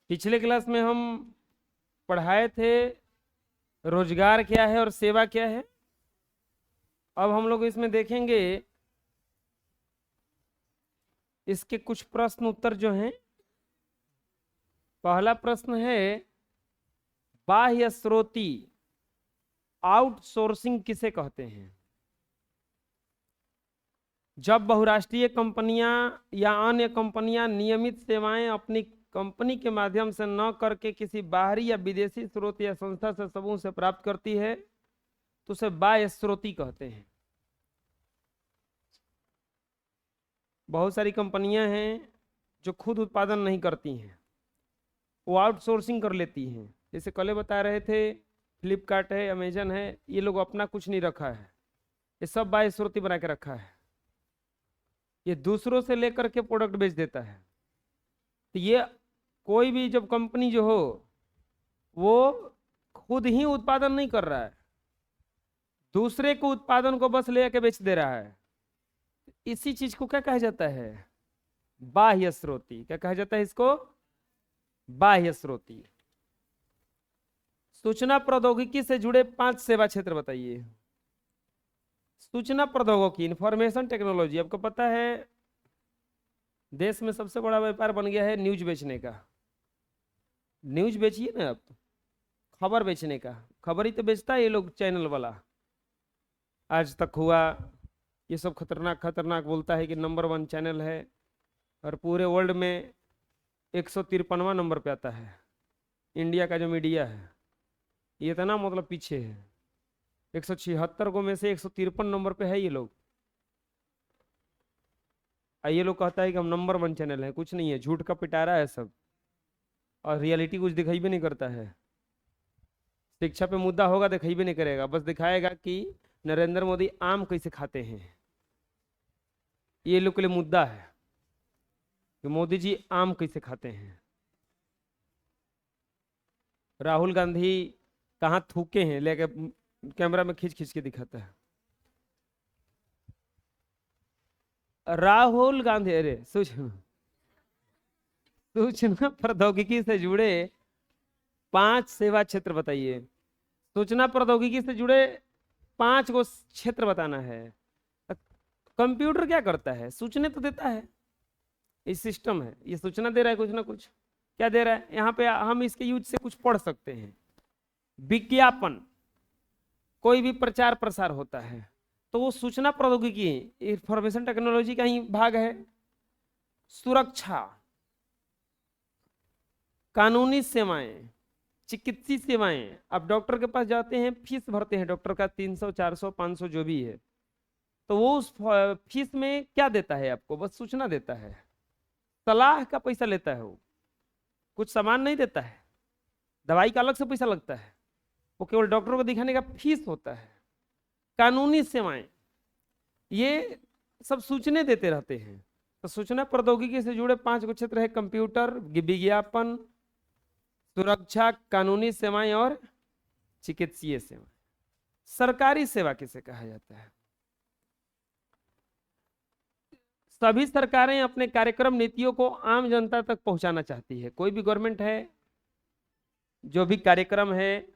पिछले क्लास में हम पढ़ाए थे रोजगार क्या है और सेवा क्या है। अब हम लोग इसमें देखेंगे इसके कुछ प्रश्न उत्तर जो हैं। पहला प्रश्न है, बाह्य स्रोती आउटसोर्सिंग किसे कहते हैं? जब बहुराष्ट्रीय कंपनियां या अन्य कंपनियां नियमित सेवाएं अपनी कंपनी के माध्यम से न करके किसी बाहरी या विदेशी स्रोत या संस्था से समूह से प्राप्त करती है तो उसे बाह्य स्रोती कहते हैं। बहुत सारी कंपनियां हैं जो खुद उत्पादन नहीं करती हैं, वो आउटसोर्सिंग कर लेती हैं। जैसे कल बता रहे थे, फ्लिपकार्ट है, अमेजन है, ये लोग अपना कुछ नहीं रखा है, ये सब बाह्य स्रोती बना के रखा है। ये दूसरों से लेकर के प्रोडक्ट बेच देता है। तो ये कोई भी जब कंपनी जो हो वो खुद ही उत्पादन नहीं कर रहा है, दूसरे को उत्पादन को बस ले के बेच दे रहा है। इसी चीज को क्या कहा जाता है? बाह्य स्रोती। क्या कहा जाता है इसको? बाह्य स्रोती। सूचना प्रौद्योगिकी से जुड़े 5 सेवा क्षेत्र बताइए। सूचना प्रौद्योगिकी, इंफॉर्मेशन टेक्नोलॉजी। आपको पता है देश में सबसे बड़ा व्यापार बन गया है न्यूज बेचने का। न्यूज बेचिए ना आप, खबर बेचने का। खबर ही तो बेचता है ये लोग, चैनल वाला। आज तक हुआ, ये सब खतरनाक खतरनाक बोलता है कि नंबर 1 चैनल है, और पूरे वर्ल्ड में 153वां नंबर पे आता है। इंडिया का जो मीडिया है ये इतना मतलब पीछे है, 176 को में से 153 नंबर पे है ये लोग। ये लोग कहता है कि हम नंबर 1 चैनल है। कुछ नहीं है, झूठ का पिटारा है सब, और रियलिटी कुछ दिखाई भी नहीं करता है। शिक्षा पे मुद्दा होगा दिखाई भी नहीं करेगा, बस दिखाएगा कि नरेंद्र मोदी आम कैसे खाते हैं। ये लोग के लिए मुद्दा है कि मोदी जी आम कैसे खाते हैं। राहुल गांधी कहाँ थूके हैं लेके कैमरा में खींच खींच के दिखाता है। राहुल गांधी, अरे सूचना प्रौद्योगिकी से जुड़े 5 सेवा क्षेत्र बताइए। सूचना प्रौद्योगिकी से जुड़े 5 को क्षेत्र बताना है। कंप्यूटर क्या करता है? सूचना तो देता है, ये सिस्टम है, ये सूचना दे रहा है कुछ ना कुछ। क्या दे रहा है? यहाँ पे हम इसके यूज से कुछ पढ़ सकते हैं। विज्ञापन, कोई भी प्रचार प्रसार होता है तो वो सूचना प्रौद्योगिकी, इंफॉर्मेशन टेक्नोलॉजी का ही भाग है। सुरक्षा, कानूनी सेवाएं, चिकित्सीय सेवाएं। अब डॉक्टर के पास जाते हैं, फीस भरते हैं डॉक्टर का 300 400 500 जो भी है, तो वो उस फीस में क्या देता है आपको? बस सूचना देता है, सलाह का पैसा लेता है वो, कुछ सामान नहीं देता है। दवाई का अलग से पैसा लगता है, वो केवल डॉक्टर को दिखाने का फीस होता है। कानूनी सेवाएं, ये सब सूचना देते रहते हैं। तो सूचना प्रौद्योगिकी से जुड़े 5 क्षेत्र है: कंप्यूटर, विज्ञापन, सुरक्षा, कानूनी सेवाएं और चिकित्सीय सेवाएं। सरकारी सेवा किसे कहा जाता है? सभी सरकारें अपने कार्यक्रम नीतियों को आम जनता तक पहुंचाना चाहती है। कोई भी गवर्नमेंट है, जो भी कार्यक्रम है,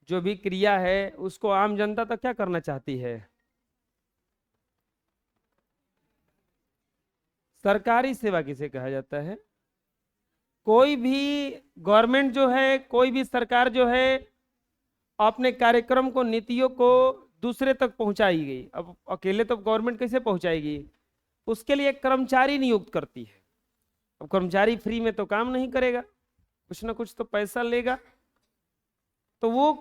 जो भी क्रिया है, उसको आम जनता तक क्या करना चाहती है? सरकारी सेवा किसे कहा जाता है? कोई भी गवर्नमेंट जो है, कोई भी सरकार जो है, अपने कार्यक्रम को, नीतियों को दूसरे तक पहुंचाई गई। अब अकेले तो गवर्नमेंट कैसे पहुंचाएगी? उसके लिए एक कर्मचारी नियुक्त करती है। अब कर्मचारी फ्री में तो काम नहीं करेगा, कुछ ना कुछ तो पैसा लेगा। तो वो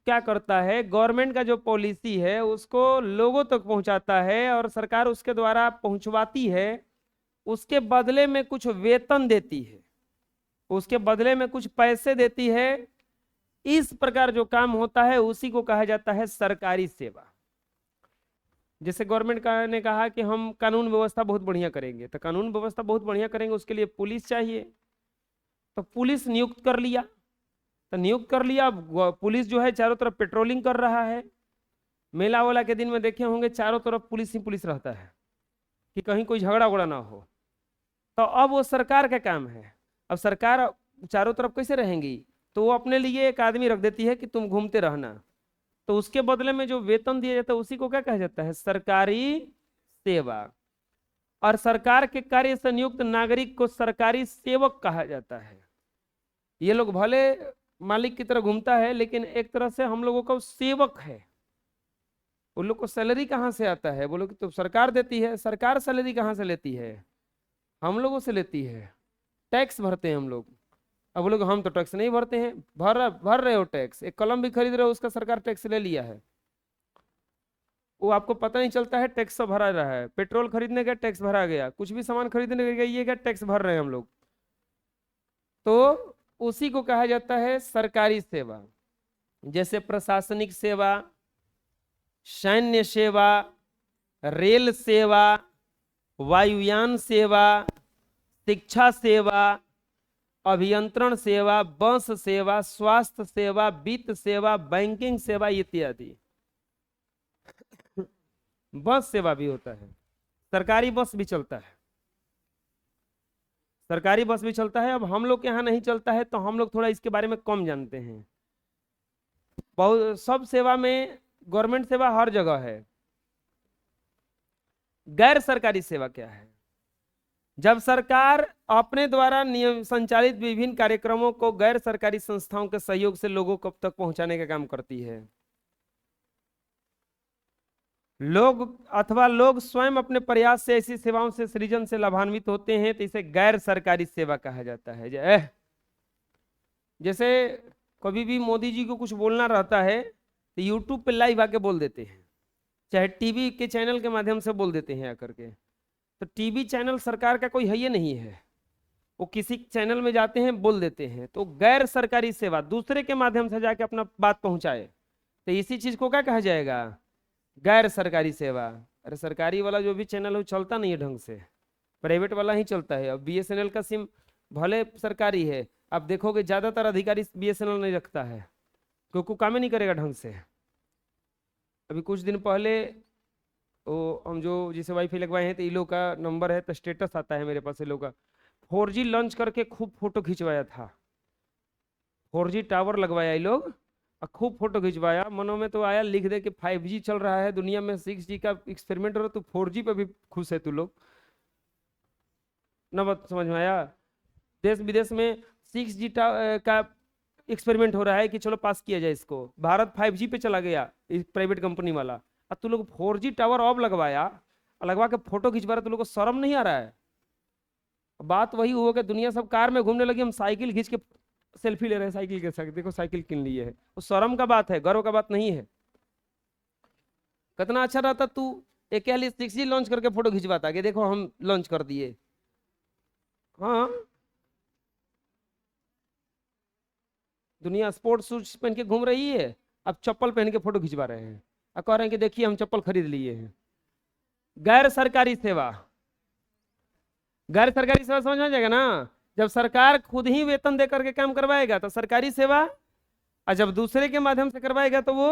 क्या करता है, गवर्नमेंट का जो पॉलिसी है उसको लोगों तक पहुंचाता है, और सरकार उसके द्वारा पहुंचवाती है। उसके बदले में कुछ वेतन देती है, उसके बदले में कुछ पैसे देती है। इस प्रकार जो काम होता है उसी को कहा जाता है सरकारी सेवा। जैसे गवर्नमेंट ने कहा कि हम कानून व्यवस्था बहुत बढ़िया करेंगे, तो कानून व्यवस्था बहुत बढ़िया करेंगे, उसके लिए पुलिस चाहिए, तो पुलिस नियुक्त कर लिया। तो नियुक्त कर लिया, पुलिस जो है चारों तरफ पेट्रोलिंग कर रहा है। मेला वाला के दिन में देखे होंगे, चारों तरफ पुलिस ही पुलिस रहता है कि कहीं कोई झगड़ा उगड़ा ना हो। तो अब वो सरकार का काम है। अब सरकार चारों तरफ कैसे रहेंगी, तो वो अपने लिए एक आदमी रख देती है कि तुम घूमते रहना। तो उसके बदले में जो वेतन दिया जाता है उसी को क्या कहा जाता है, सरकारी सेवा। और सरकार के कार्य से नियुक्त नागरिक को सरकारी सेवक कहा जाता है। ये लोग भले मालिक की तरह घूमता है, लेकिन एक तरह से हम लोगों का सेवक है। उन लोग को सैलरी कहाँ से आता है, बोलो कि तो सरकार देती है। सरकार सैलरी कहाँ से लेती है, हम लोगों से लेती है। टैक्स भरते हैं हम लोग। अब वो लोग हम तो टैक्स नहीं भरते हैं। भर रहे हो टैक्स, एक कलम भी खरीद रहे हो उसका सरकार टैक्स ले लिया है, वो आपको पता नहीं चलता है टैक्स तो भरा रहा है। पेट्रोल खरीदने का टैक्स भरा गया, कुछ भी सामान खरीदने गया ये क्या टैक्स भर रहे हैं हम लोग। तो उसी को कहा जाता है सरकारी सेवा। जैसे प्रशासनिक सेवा, सैन्य सेवा, रेल सेवा, वायुयान सेवा, शिक्षा सेवा, अभियंत्रण सेवा, बस सेवा, स्वास्थ्य सेवा, वित्त सेवा, बैंकिंग सेवा इत्यादि। बस सेवा भी होता है, सरकारी बस भी चलता है। सरकारी बस भी चलता है। अब हम लोग के यहाँ नहीं चलता है तो हम लोग थोड़ा इसके बारे में कम जानते हैं। बहुत सब सेवा में गवर्नमेंट सेवा हर जगह है। गैर सरकारी सेवा क्या है, जब सरकार अपने द्वारा नियम संचालित विभिन्न कार्यक्रमों को गैर सरकारी संस्थाओं के सहयोग से लोगों को तक पहुंचाने का काम करती है। लोग स्वयं अपने प्रयास से ऐसी सेवाओं से सृजन से लाभान्वित होते हैं, तो इसे गैर सरकारी सेवा कहा जाता है। जैसे कभी भी मोदी जी को कुछ बोलना रहता है तो यूट्यूब पे लाइव आके बोल देते हैं, चाहे टीवी के चैनल के माध्यम से बोल देते हैं आकर के। तो टीवी चैनल सरकार का कोई है ही नहीं है, वो किसी चैनल में जाते हैं बोल देते हैं। तो गैर सरकारी सेवा, दूसरे के माध्यम से जाके अपना बात पहुंचाए, तो इसी चीज को क्या कहा जाएगा, गैर सरकारी सेवा। अरे सरकारी वाला जो भी चैनल है चलता नहीं है ढंग से, प्राइवेट वाला ही चलता है। अब बीएसएनएल का सिम भले सरकारी है, आप देखोगे ज्यादातर अधिकारी बीएसएनएल नहीं रखता है क्योंकि काम ही नहीं करेगा ढंग से। अभी कुछ दिन पहले वो हम जो जिसे वाईफाई लगवाए हैं तो इन लोग का नंबर है तो स्टेटस आता है मेरे पास। इन लोग का 4G लॉन्च करके खूब फोटो खिंचवाया था। 4G टावर लगवाया ये लोग और खूब फोटो खिंचवाया। मनो में तो आया लिख दे कि 5G चल रहा है दुनिया में, 6G का एक्सपेरिमेंट हो रहा, तो 4G पे भी खुश है तू लोग। ना बात समझ में आया, देश विदेश में 6G का एक्सपेरिमेंट हो रहा है कि चलो पास किया जाए इसको। भारत 5G पे चला गया प्राइवेट कंपनी वाला, अब तू लोग 4G टावर अब लगवाया, लगवा के फोटो खिंचवा रहे, तू लोग को शर्म नहीं आ रहा है। बात वही हुआ कि दुनिया सब कार में घूमने लगी, हम साइकिल खींच के सेल्फी ले रहे हैं साइकिल के साथ, देखो साइकिल किन ली है। वो शर्म का बात है, गर्व का बात नहीं है। कितना अच्छा रहता तू एक 6G लॉन्च करके फोटो खिंचवाता कि देखो हम लॉन्च कर दिए। हाँ, दुनिया स्पोर्ट्स शूज पहन के घूम रही है, अब चप्पल पहन के फोटो खिंचवा रहे हैं और कह रहे हैं कि देखिए हम चप्पल खरीद लिए हैं। गैर सरकारी सेवा, गैर सरकारी सेवा समझ में आ जाएगा ना। जब सरकार खुद ही वेतन दे करके काम करवाएगा तो सरकारी सेवा, और जब दूसरे के माध्यम से करवाएगा तो वो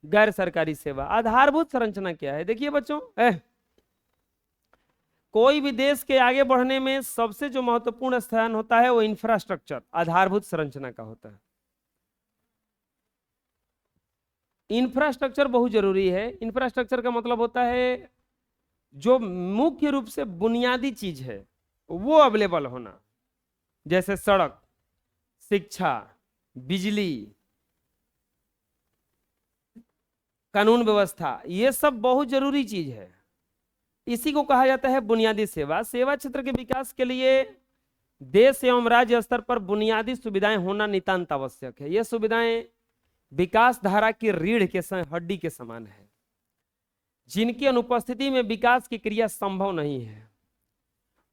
गैर सरकारी सेवा। आधारभूत संरचना क्या है, देखिए बच्चों, कोई भी देश के आगे बढ़ने में सबसे जो महत्वपूर्ण स्थान होता है वो इंफ्रास्ट्रक्चर, आधारभूत संरचना का होता है। इंफ्रास्ट्रक्चर बहुत जरूरी है। इंफ्रास्ट्रक्चर का मतलब होता है जो मुख्य रूप से बुनियादी चीज है वो अवेलेबल होना, जैसे सड़क, शिक्षा, बिजली, कानून व्यवस्था, ये सब बहुत जरूरी चीज है। इसी को कहा जाता है बुनियादी सेवा। सेवा क्षेत्र के विकास के लिए देश एवं राज्य स्तर पर बुनियादी सुविधाएं होना नितांत आवश्यक है। ये सुविधाएं विकास धारा की रीढ़ के हड्डी के समान है, जिनकी अनुपस्थिति में विकास की क्रिया संभव नहीं है।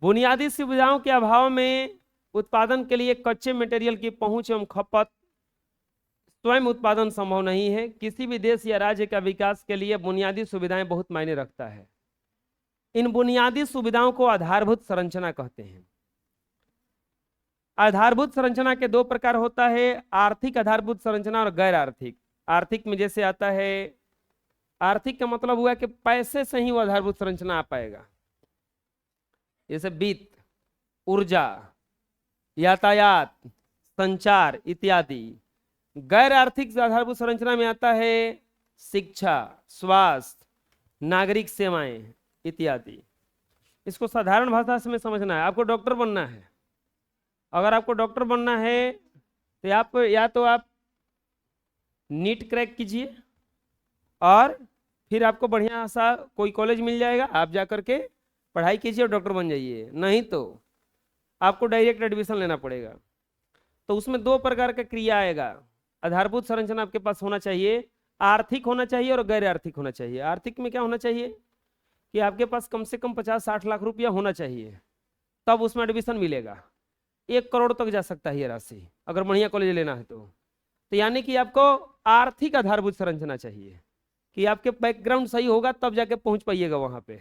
बुनियादी सुविधाओं के अभाव में उत्पादन के लिए कच्चे मटेरियल की पहुंच एवं खपत, स्वयं उत्पादन संभव नहीं है। किसी भी देश या राज्य का विकास के लिए बुनियादी सुविधाएं बहुत मायने रखता है। इन बुनियादी सुविधाओं को आधारभूत संरचना कहते हैं। आधारभूत संरचना के दो प्रकार होता है, आर्थिक आधारभूत संरचना और गैर आर्थिक। आर्थिक में जैसे आता है, आर्थिक का मतलब हुआ कि पैसे से ही वो आधारभूत संरचना आ पाएगा, जैसे वित्त, ऊर्जा, यातायात, संचार इत्यादि। गैर आर्थिक आधारभूत संरचना में आता है शिक्षा, स्वास्थ्य, नागरिक सेवाएं इत्यादि। इसको साधारण भाषा में समझना है। आपको डॉक्टर बनना है, अगर आपको डॉक्टर बनना है तो आप या तो आप नीट क्रैक कीजिए और फिर आपको बढ़िया सा कोई कॉलेज मिल जाएगा, आप जा करके पढ़ाई कीजिए और डॉक्टर बन जाइए, नहीं तो आपको डायरेक्ट एडमिशन लेना पड़ेगा। तो उसमें दो प्रकार का क्रिया आएगा। आधारभूत संरचना आपके पास होना चाहिए, आर्थिक होना चाहिए और गैर आर्थिक होना चाहिए। आर्थिक में क्या होना चाहिए कि आपके पास कम से कम 50-60 लाख रुपया होना चाहिए, तब उसमें एडमिशन मिलेगा। 1 करोड़ तक जा सकता है ये राशि, अगर बढ़िया कॉलेज लेना है तो यानी कि आपको आर्थिक आधारभूत संरचना चाहिए कि आपके बैकग्राउंड सही होगा तब जाके पहुंच पाइएगा वहां पे।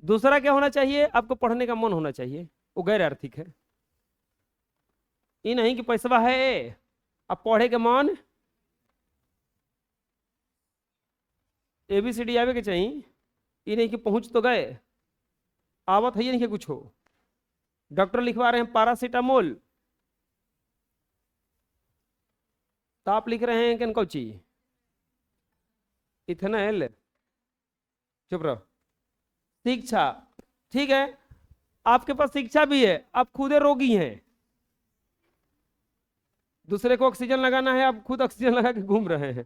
दूसरा क्या होना चाहिए, आपको पढ़ने का मन होना चाहिए, वो गैर आर्थिक है। ये नहीं कि पैसा है अब पढ़े के मन, ABCD आवे के चाहिए, ये नहीं कि पहुंच तो गए, आवत है ये नहीं कि कुछ हो। डॉक्टर लिखवा रहे हैं पैरासीटामोल, तो आप लिख रहे हैं कि कौची इथेनॉल, चुप रहो। शिक्षा, ठीक है, आपके पास शिक्षा भी है, आप खुदे रोगी हैं, दूसरे को ऑक्सीजन लगाना है, आप खुद ऑक्सीजन लगा के घूम रहे हैं,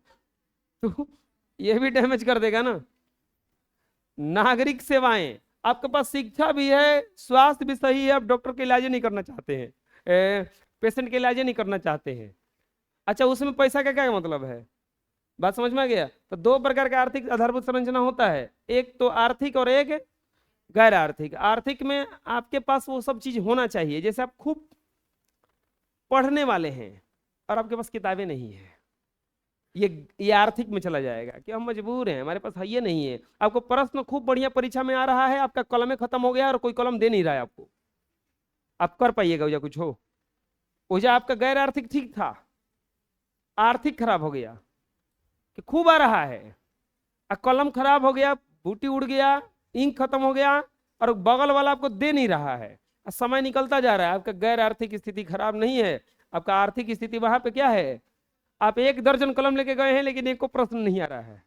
तो ये भी डैमेज कर देगा ना। नागरिक सेवाएं, आपके पास शिक्षा भी है, स्वास्थ्य भी सही है, आप डॉक्टर के इलाज नहीं करना चाहते हैं, पेशेंट के इलाज नहीं करना चाहते हैं, अच्छा उसमें पैसा का क्या मतलब है, बात समझ में आ गया। तो दो प्रकार का आर्थिक आधारभूत संरचना होता है, एक तो आर्थिक और एक गैर आर्थिक। आर्थिक में आपके पास वो सब चीज होना चाहिए, जैसे आप खूब पढ़ने वाले हैं और आपके पास किताबें नहीं है, ये आर्थिक में चला जाएगा कि हम मजबूर हैं, हमारे पास है ये नहीं है। आपको प्रश्न खूब बढ़िया परीक्षा में आ रहा है, आपका कलम खत्म हो गया और कोई कलम दे नहीं रहा है आपको, आप कर पाइएगा या कुछ हो। ओजा आपका गैर आर्थिक ठीक था, आर्थिक खराब हो गया कि खूब आ रहा है, कलम खराब हो गया, बूटी उड़ गया, इंक खत्म हो गया और बगल वाला आपको दे नहीं रहा है, समय निकलता जा रहा है, आपका गैर आर्थिक स्थिति खराब नहीं है, आपका आर्थिक स्थिति वहां पे क्या है, आप 1 दर्जन कलम लेके गए हैं लेकिन एक को प्रश्न नहीं आ रहा है,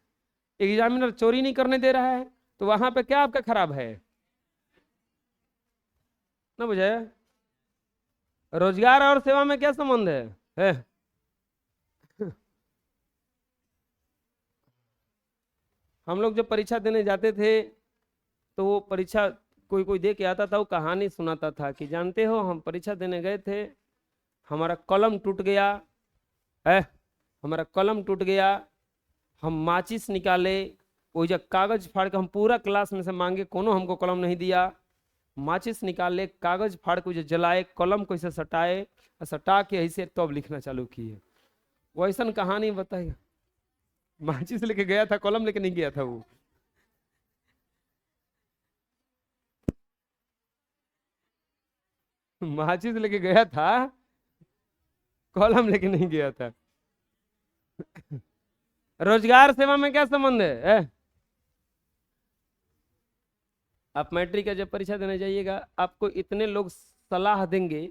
एग्जामिनर चोरी नहीं करने दे रहा है, तो वहां पे क्या आपका खराब है ना, बुझे। रोजगार और सेवा में क्या संबंध है? हम लोग जब परीक्षा देने जाते थे तो वो परीक्षा कोई कोई दे के आता था, वो कहानी सुनाता था कि जानते हो हम परीक्षा देने गए थे, हमारा कलम टूट गया है, हमारा कलम टूट गया, हम माचिस निकाले, वो जब कागज फाड़ के हम पूरा क्लास में से मांगे, कोनो हमको कलम नहीं दिया, माचिस निकाले, कागज फाड़ के जलाए, कलम को ऐसे सटाए और सटा के ऐसे तब लिखना चालू किए। वो ऐसा कहानी बताइए, माचिस लेके गया था, कलम लेके नहीं गया था वो। माचिस लेके गया था, कलम लेके नहीं गया था। रोजगार सेवा में क्या संबंध है? आप मैट्रिक का जब परीक्षा देने जाइएगा, आपको इतने लोग सलाह देंगे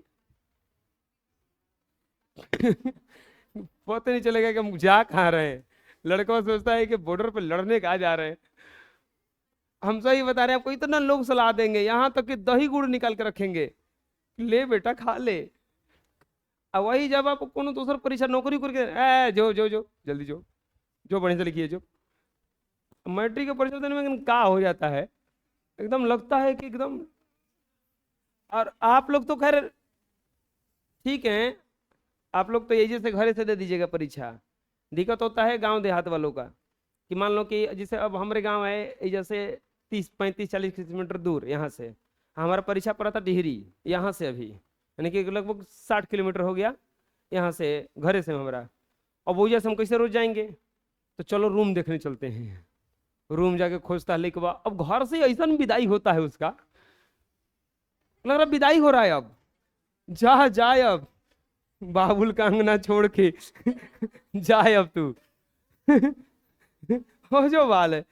पता नहीं चलेगा कि हम जा कहाँ रहे हैं। लड़का सोचता है कि बॉर्डर पे लड़ने कहाँ जा रहे हैं, हम सही बता रहे हैं आपको, इतना लोग सलाह देंगे, यहाँ तक कि दही गुड़ निकाल के रखेंगे, ले बेटा खा ले। अब वही जब आप कोनो दूसर परीक्षा नौकरी करके जो जो जो जल्दी जो बढ़िया से लिखिए जो, मैट्रिक का परीक्षा देने में क्या हो जाता है, एकदम लगता है कि एकदम। और आप लोग तो खैर ठीक है, आप लोग तो ये जैसे घर से दे दीजिएगा परीक्षा। दिक्कत होता है गांव देहात वालों का कि मान लो कि जैसे अब हमारे गांव है जैसे 30-35-40 किलोमीटर दूर यहाँ से, हमारा परीक्षा पड़ा था डिहरी यहाँ से, अभी यानी कि लगभग 60 किलोमीटर हो गया यहाँ से, घरे से हमारा। अब वो जैसे हम कैसे रोज जाएंगे, तो चलो रूम देखने चलते हैं, रूम जाके खोजता है लिखवा। अब घर से ऐसा विदाई होता है उसका, लग रहा विदाई हो रहा है, अब जा जाए, अब बाबुल का अंगना छोड़ के जाए अब तू हो जो बाल है।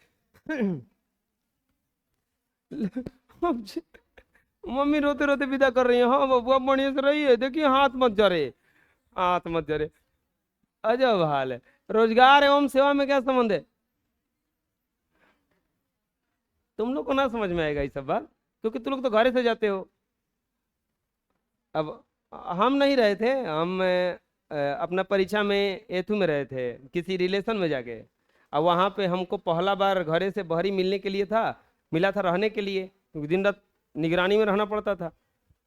मम्मी रोते रोते विदा कर रही है, हाँ बबुआ बढ़िया से रही है, देखिए हाथ मत जरे, हाथ मत जरे। अजब हाल है। रोजगार एवं सेवा में क्या संबंध है? तुम लोग को ना समझ में आएगा ये सब बात, क्योंकि तुम लोग तो घर से जाते हो। अब हम नहीं रहे थे, हम अपना परीक्षा में एथू में रहे थे, किसी रिलेशन में जाके। अब वहाँ पे हमको पहला बार घरे से बहरी मिलने के लिए था, मिला था रहने के लिए, क्योंकि दिन रात निगरानी में रहना पड़ता था।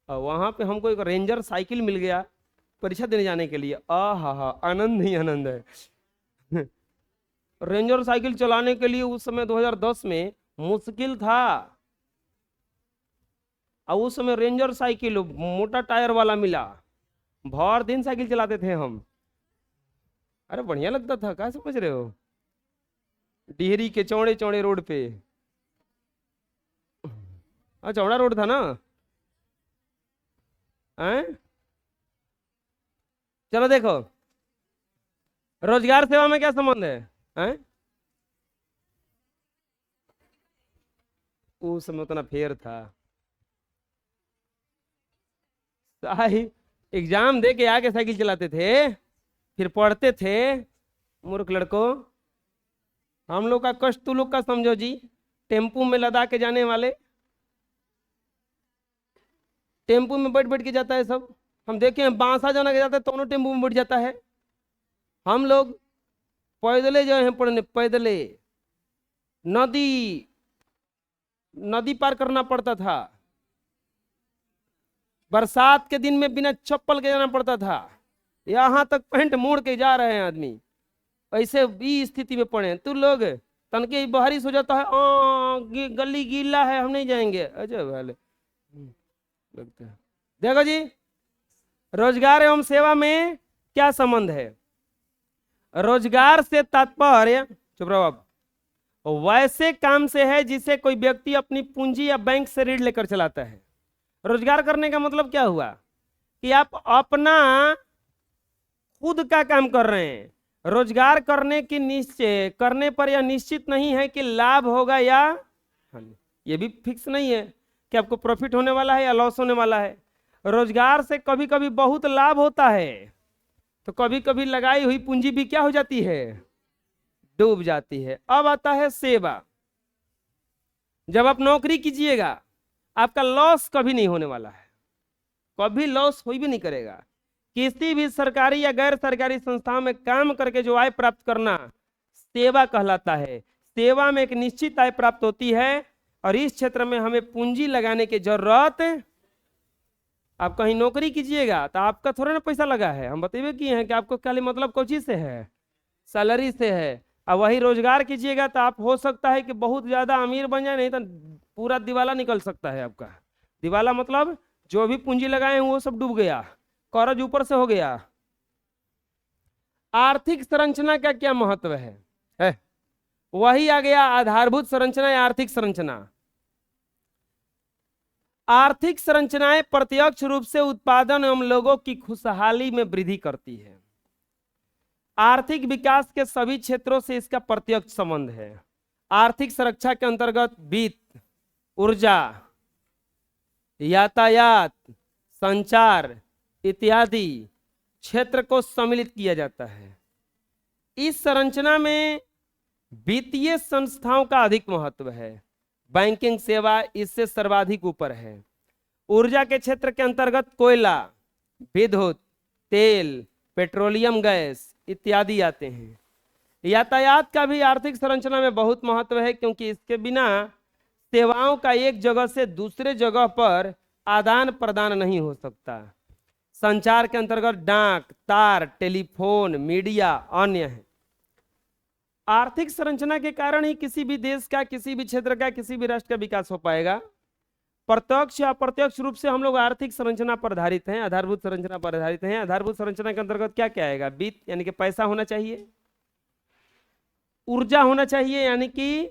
और वहाँ पे हमको एक रेंजर साइकिल मिल गया परीक्षा देने जाने के लिए। आ हा, आनंद ही आनंद है। रेंजर साइकिल चलाने के लिए उस समय 2010 में मुश्किल था। और उस समय रेंजर साइकिल मोटा टायर वाला मिला, भर दिन साइकिल चलाते थे हम। अरे बढ़िया लगता था, क्या समझ रहे हो, डिहरी के चौड़े चौड़े रोड पे। चौड़ा रोड था ना। हैं? चलो देखो, रोजगार सेवा में क्या संबंध है? हैं? उस समय उतना फेर था। साही एग्जाम दे के आके साइकिल चलाते थे, फिर पढ़ते थे। मूर्ख लड़को, हम लोग का कष्ट तू लोग का समझो जी। टेम्पू में लदा के जाने वाले, टेम्पू में बैठ बैठ के जाता है सब। हम देखे हैं बांसा जाना के जाता है, दोनों टेम्पू में बैठ जाता है। हम लोग पैदले जो हैं पढ़ने, पैदले नदी, नदी पार करना पड़ता था। बरसात के दिन में बिना चप्पल के जाना पड़ता था। यहाँ तक पैंट मोड़ के जा रहे हैं आदमी, ऐसे भी स्थिति में पड़े हैं। तू लोग तनके बाहरी सो जाता है, गली गीला है हम नहीं जाएंगे। अजब वाले लगता है। देखो जी, रोजगार एवं सेवा में क्या संबंध है? रोजगार से तात्पर्य, चुप रहो आप, वैसे काम से है जिसे कोई व्यक्ति अपनी पूंजी या बैंक से ऋण लेकर चलाता है। रोजगार करने का मतलब क्या हुआ कि आप अपना खुद का काम कर रहे हैं। रोजगार करने की निश्चय करने पर यह निश्चित नहीं है कि लाभ होगा या हानि, ये भी फिक्स नहीं है कि आपको प्रॉफिट होने वाला है या लॉस होने वाला है। रोजगार से कभी कभी बहुत लाभ होता है, तो कभी कभी लगाई हुई पूंजी भी क्या हो जाती है, डूब जाती है। अब आता है सेवा। जब आप नौकरी कीजिएगा, आपका लॉस कभी नहीं होने वाला है, कभी लॉस हो भी नहीं करेगा। किसी भी सरकारी या गैर सरकारी संस्थाओं में काम करके जो आय प्राप्त करना सेवा कहलाता है। सेवा में एक निश्चित आय प्राप्त होती है और इस क्षेत्र में हमें पूंजी लगाने की जरूरत। आप कहीं नौकरी कीजिएगा तो आपका थोड़ा ना पैसा लगा है, हम बतेबे किए हैं कि आपको खाली मतलब कौन चीज से है, सैलरी से है। और वही रोजगार कीजिएगा तो आप हो सकता है कि बहुत ज्यादा अमीर बन जाए, नहीं तो पूरा दिवाला निकल सकता है आपका। दिवाला मतलब जो भी पूंजी लगाए हैं वो सब डूब गया, कर्ज ऊपर से हो गया। आर्थिक संरचना का क्या महत्व है? वही आ गया आधारभूत संरचना या आर्थिक संरचना। आर्थिक संरचनाएं प्रत्यक्ष रूप से उत्पादन एवं लोगों की खुशहाली में वृद्धि करती है। आर्थिक विकास के सभी क्षेत्रों से इसका प्रत्यक्ष संबंध है। आर्थिक सुरक्षा के अंतर्गत वित्त, ऊर्जा, यातायात, संचार इत्यादि क्षेत्र को सम्मिलित किया जाता है। इस संरचना में वित्तीय संस्थाओं का अधिक महत्व है। बैंकिंग सेवा इससे सर्वाधिक ऊपर है। ऊर्जा के क्षेत्र के अंतर्गत कोयला, विद्युत, तेल, पेट्रोलियम गैस इत्यादि आते हैं। यातायात का भी आर्थिक संरचना में बहुत महत्व है, क्योंकि इसके बिना सेवाओं का एक जगह से दूसरे जगह पर आदान प्रदान नहीं हो सकता। संचार के अंतर्गत डाक, तार, टेलीफोन, मीडिया अन्य है। आर्थिक संरचना के कारण ही किसी भी देश का, किसी भी क्षेत्र का, किसी भी राष्ट्र का विकास हो पाएगा। प्रत्यक्ष या अप्रत्यक्ष रूप से हम लोग आर्थिक संरचना पर आधारित हैं, आधारभूत संरचना पर आधारित हैं। आधारभूत संरचना के अंतर्गत क्या क्या आएगा? वित्त यानी कि पैसा होना चाहिए, ऊर्जा होना चाहिए यानी कि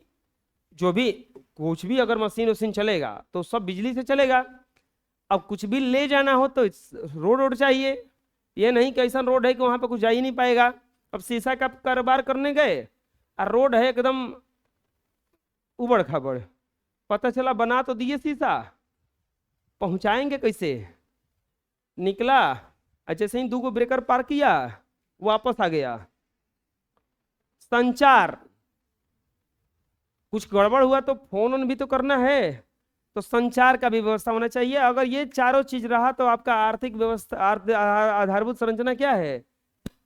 जो भी कुछ भी अगर मशीन वशीन चलेगा तो सब बिजली से चलेगा। अब कुछ भी ले जाना हो तो रोड चाहिए, ये नहीं कि ऐसा रोड है कि वहां पे कुछ जा ही नहीं पाएगा। अब शीशा का कारोबार करने गए और रोड है एकदम उबड़ खाबड़, पता चला बना तो दिए शीशा, पहुंचाएंगे कैसे? निकला, जैसे ही 2 ब्रेकर पार किया, वापस आ गया। संचार, कुछ गड़बड़ हुआ तो फोन ऑन भी तो करना है, तो संचार का भी व्यवस्था होना चाहिए। अगर ये चारों चीज रहा तो आपका आर्थिक व्यवस्था, आधारभूत संरचना क्या है,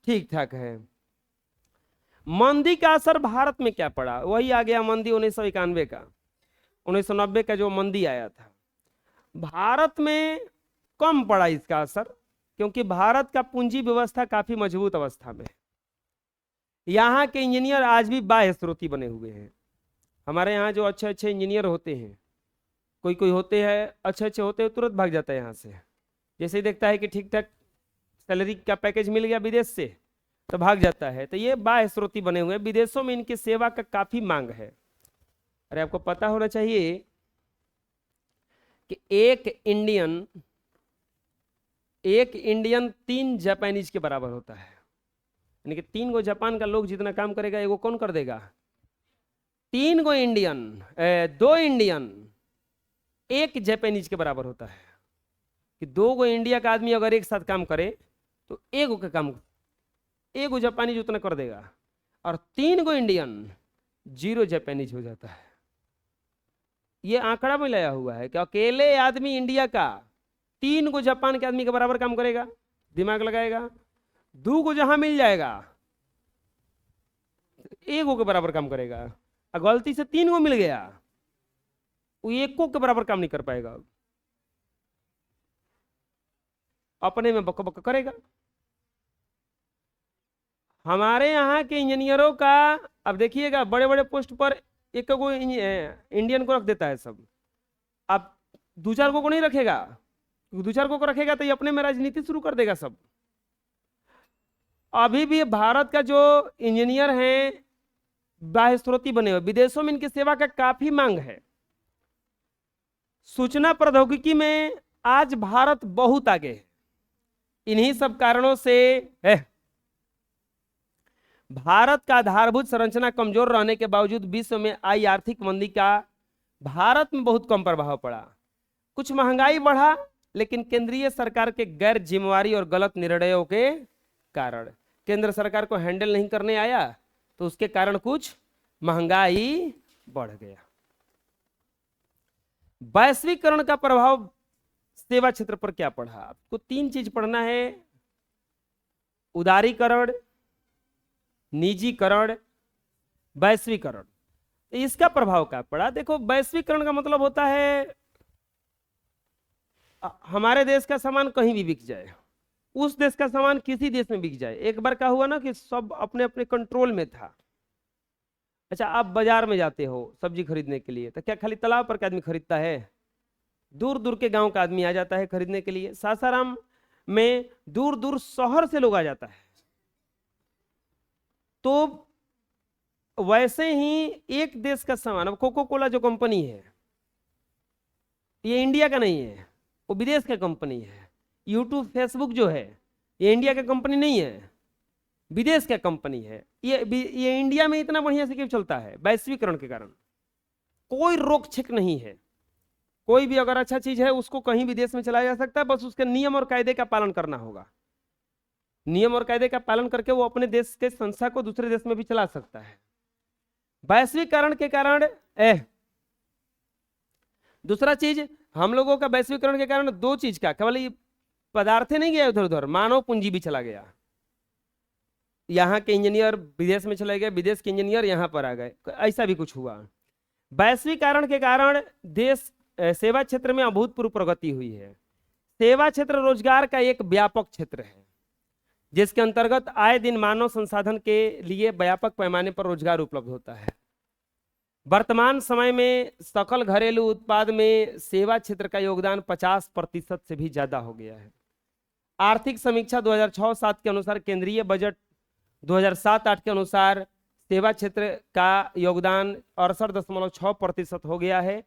ठीक ठाक है। मंदी का असर भारत में क्या पड़ा? वही आ गया मंदी 1991 का, 1990 का जो मंदी आया था। भारत में कम पड़ा इसका असर, क्योंकि भारत का पूंजी व्यवस्था काफी मजबूत अवस्था में है। यहाँ के इंजीनियर आज भी बाह्य स्रोती बने हुए हैं। हमारे यहाँ जो अच्छे अच्छे इंजीनियर होते हैं, कोई कोई होते हैं अच्छे अच्छे होते हैं, तुरंत भाग जाता है यहाँ से। जैसे ही देखता है कि ठीक ठाक सैलरी का पैकेज मिल गया विदेश से, तो भाग जाता है। तो ये बाह्य स्रोती बने हुए हैं। विदेशों में इनकी सेवा का काफी मांग है। अरे आपको पता होना चाहिए कि एक इंडियन 3 जापानीज के बराबर होता है। यानी कि 3 गो जापान का लोग जितना काम करेगा, एगो कौन कर देगा? 3 गो इंडियन, 2 इंडियन 1 जापानीज के बराबर होता है। कि 2 गो इंडिया का आदमी अगर एक साथ काम करे तो एगो का काम एगो जापानीज उतना कर देगा, और 3 गो इंडियन 0 जापानीज हो जाता है। ये आंकड़ा में लाया हुआ है कि अकेले आदमी इंडिया का 3 गो जापान के आदमी के बराबर काम करेगा, दिमाग लगाएगा। 2 गो जहां मिल जाएगा, एगो के बराबर काम करेगा। और गलती से 3 गो मिल गया, वो एको के बराबर काम नहीं कर पाएगा, अपने में बक बक करेगा। हमारे यहाँ के इंजीनियरों का अब देखिएगा, बड़े बड़े पोस्ट पर एक को इंडियन को रख देता है सब। अब 2-4 को नहीं रखेगा, 2-4 को रखेगा तो ये अपने में राजनीति शुरू कर देगा सब। अभी भी भारत का जो इंजीनियर हैं बाह्य स्रोती बने हुए, विदेशों में इनकी सेवा का काफी मांग है। सूचना प्रौद्योगिकी में आज भारत बहुत आगे है। इन्हीं सब कारणों से भारत का आधारभूत संरचना कमजोर रहने के बावजूद विश्व में आई आर्थिक मंदी का भारत में बहुत कम प्रभाव पड़ा। कुछ महंगाई बढ़ा, लेकिन केंद्रीय सरकार के गैर जिम्मेवारी और गलत निर्णयों के कारण, केंद्र सरकार को हैंडल नहीं करने आया, तो उसके कारण कुछ महंगाई बढ़ गया। वैश्वीकरण का प्रभाव सेवा क्षेत्र पर क्या पड़ा? आपको 3 चीज पढ़ना है: उदारीकरण, निजीकरण, वैश्वीकरण। इसका प्रभाव क्या पड़ा? देखो, वैश्वीकरण का मतलब होता है हमारे देश का सामान कहीं भी बिक जाए, उस देश का सामान किसी देश में बिक जाए। एक बार क्या हुआ ना कि सब अपने अपने कंट्रोल में था। अच्छा, आप बाजार में जाते हो सब्जी खरीदने के लिए, तो क्या खाली तालाब पर का आदमी खरीदता है? दूर दूर के गांव का आदमी आ जाता है खरीदने के लिए। सासाराम में दूर दूर शहर से लोग आ जाता है। तो वैसे ही एक देश का सामान, अब कोको कोला जो कंपनी है, ये इंडिया का नहीं है, वो विदेश का कंपनी है। यूट्यूब, फेसबुक जो है, ये इंडिया का कंपनी नहीं है, विदेश का कंपनी है। ये इंडिया में इतना बढ़िया से क्यों चलता है? वैश्वीकरण के कारण। कोई रोक छेक नहीं है। कोई भी अगर अच्छा चीज है उसको कहीं भी देश में चलाया जा सकता है, बस उसके नियम और कायदे का पालन करना होगा। नियम और कायदे का पालन करके वो अपने देश के संस्था को दूसरे देश में भी चला सकता है। वैश्वीकरण के कारण दूसरा चीज, हम लोगों का वैश्वीकरण के कारण 2 चीज का, केवल पदार्थ नहीं गया इधर उधर, मानव पूंजी भी चला गया। यहाँ के इंजीनियर विदेश में चले गए, विदेश के इंजीनियर यहाँ पर आ गए, ऐसा भी कुछ हुआ। वैश्वीकरण के कारण देश सेवा क्षेत्र में अभूतपूर्व प्रगति हुई है। सेवा क्षेत्र रोजगार का एक व्यापक क्षेत्र है, जिसके अंतर्गत आए दिन मानव संसाधन के लिए व्यापक पैमाने पर रोजगार उपलब्ध होता है। वर्तमान समय में सकल घरेलू उत्पाद में सेवा क्षेत्र का योगदान 50% से भी ज्यादा हो गया है। आर्थिक समीक्षा 2006-07 के अनुसार, केंद्रीय बजट 2007-08 के अनुसार सेवा क्षेत्र का योगदान 68.6% हो गया है।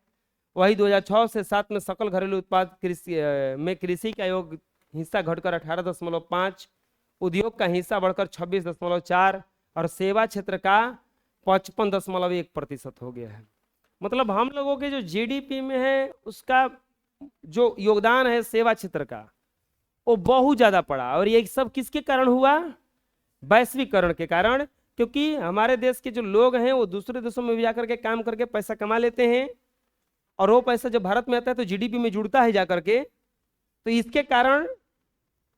वही 2006 से 7 में सकल घरेलू उत्पाद कृषि का योग हिस्सा घटकर 18.5, उद्योग का हिस्सा बढ़कर 26.4 और सेवा क्षेत्र का 55.1% हो गया है। मतलब हम लोगों के जो जीडीपी में है उसका जो योगदान है सेवा क्षेत्र का वो बहुत ज्यादा पड़ा। और ये सब किसके कारण हुआ? वैश्वीकरण के कारण। क्योंकि हमारे देश के जो लोग हैं वो दूसरे देशों में भी जाकर के काम करके पैसा कमा लेते हैं, और वो पैसा जब भारत में आता है तो जीडीपी में जुड़ता है जाकर के। तो इसके कारण,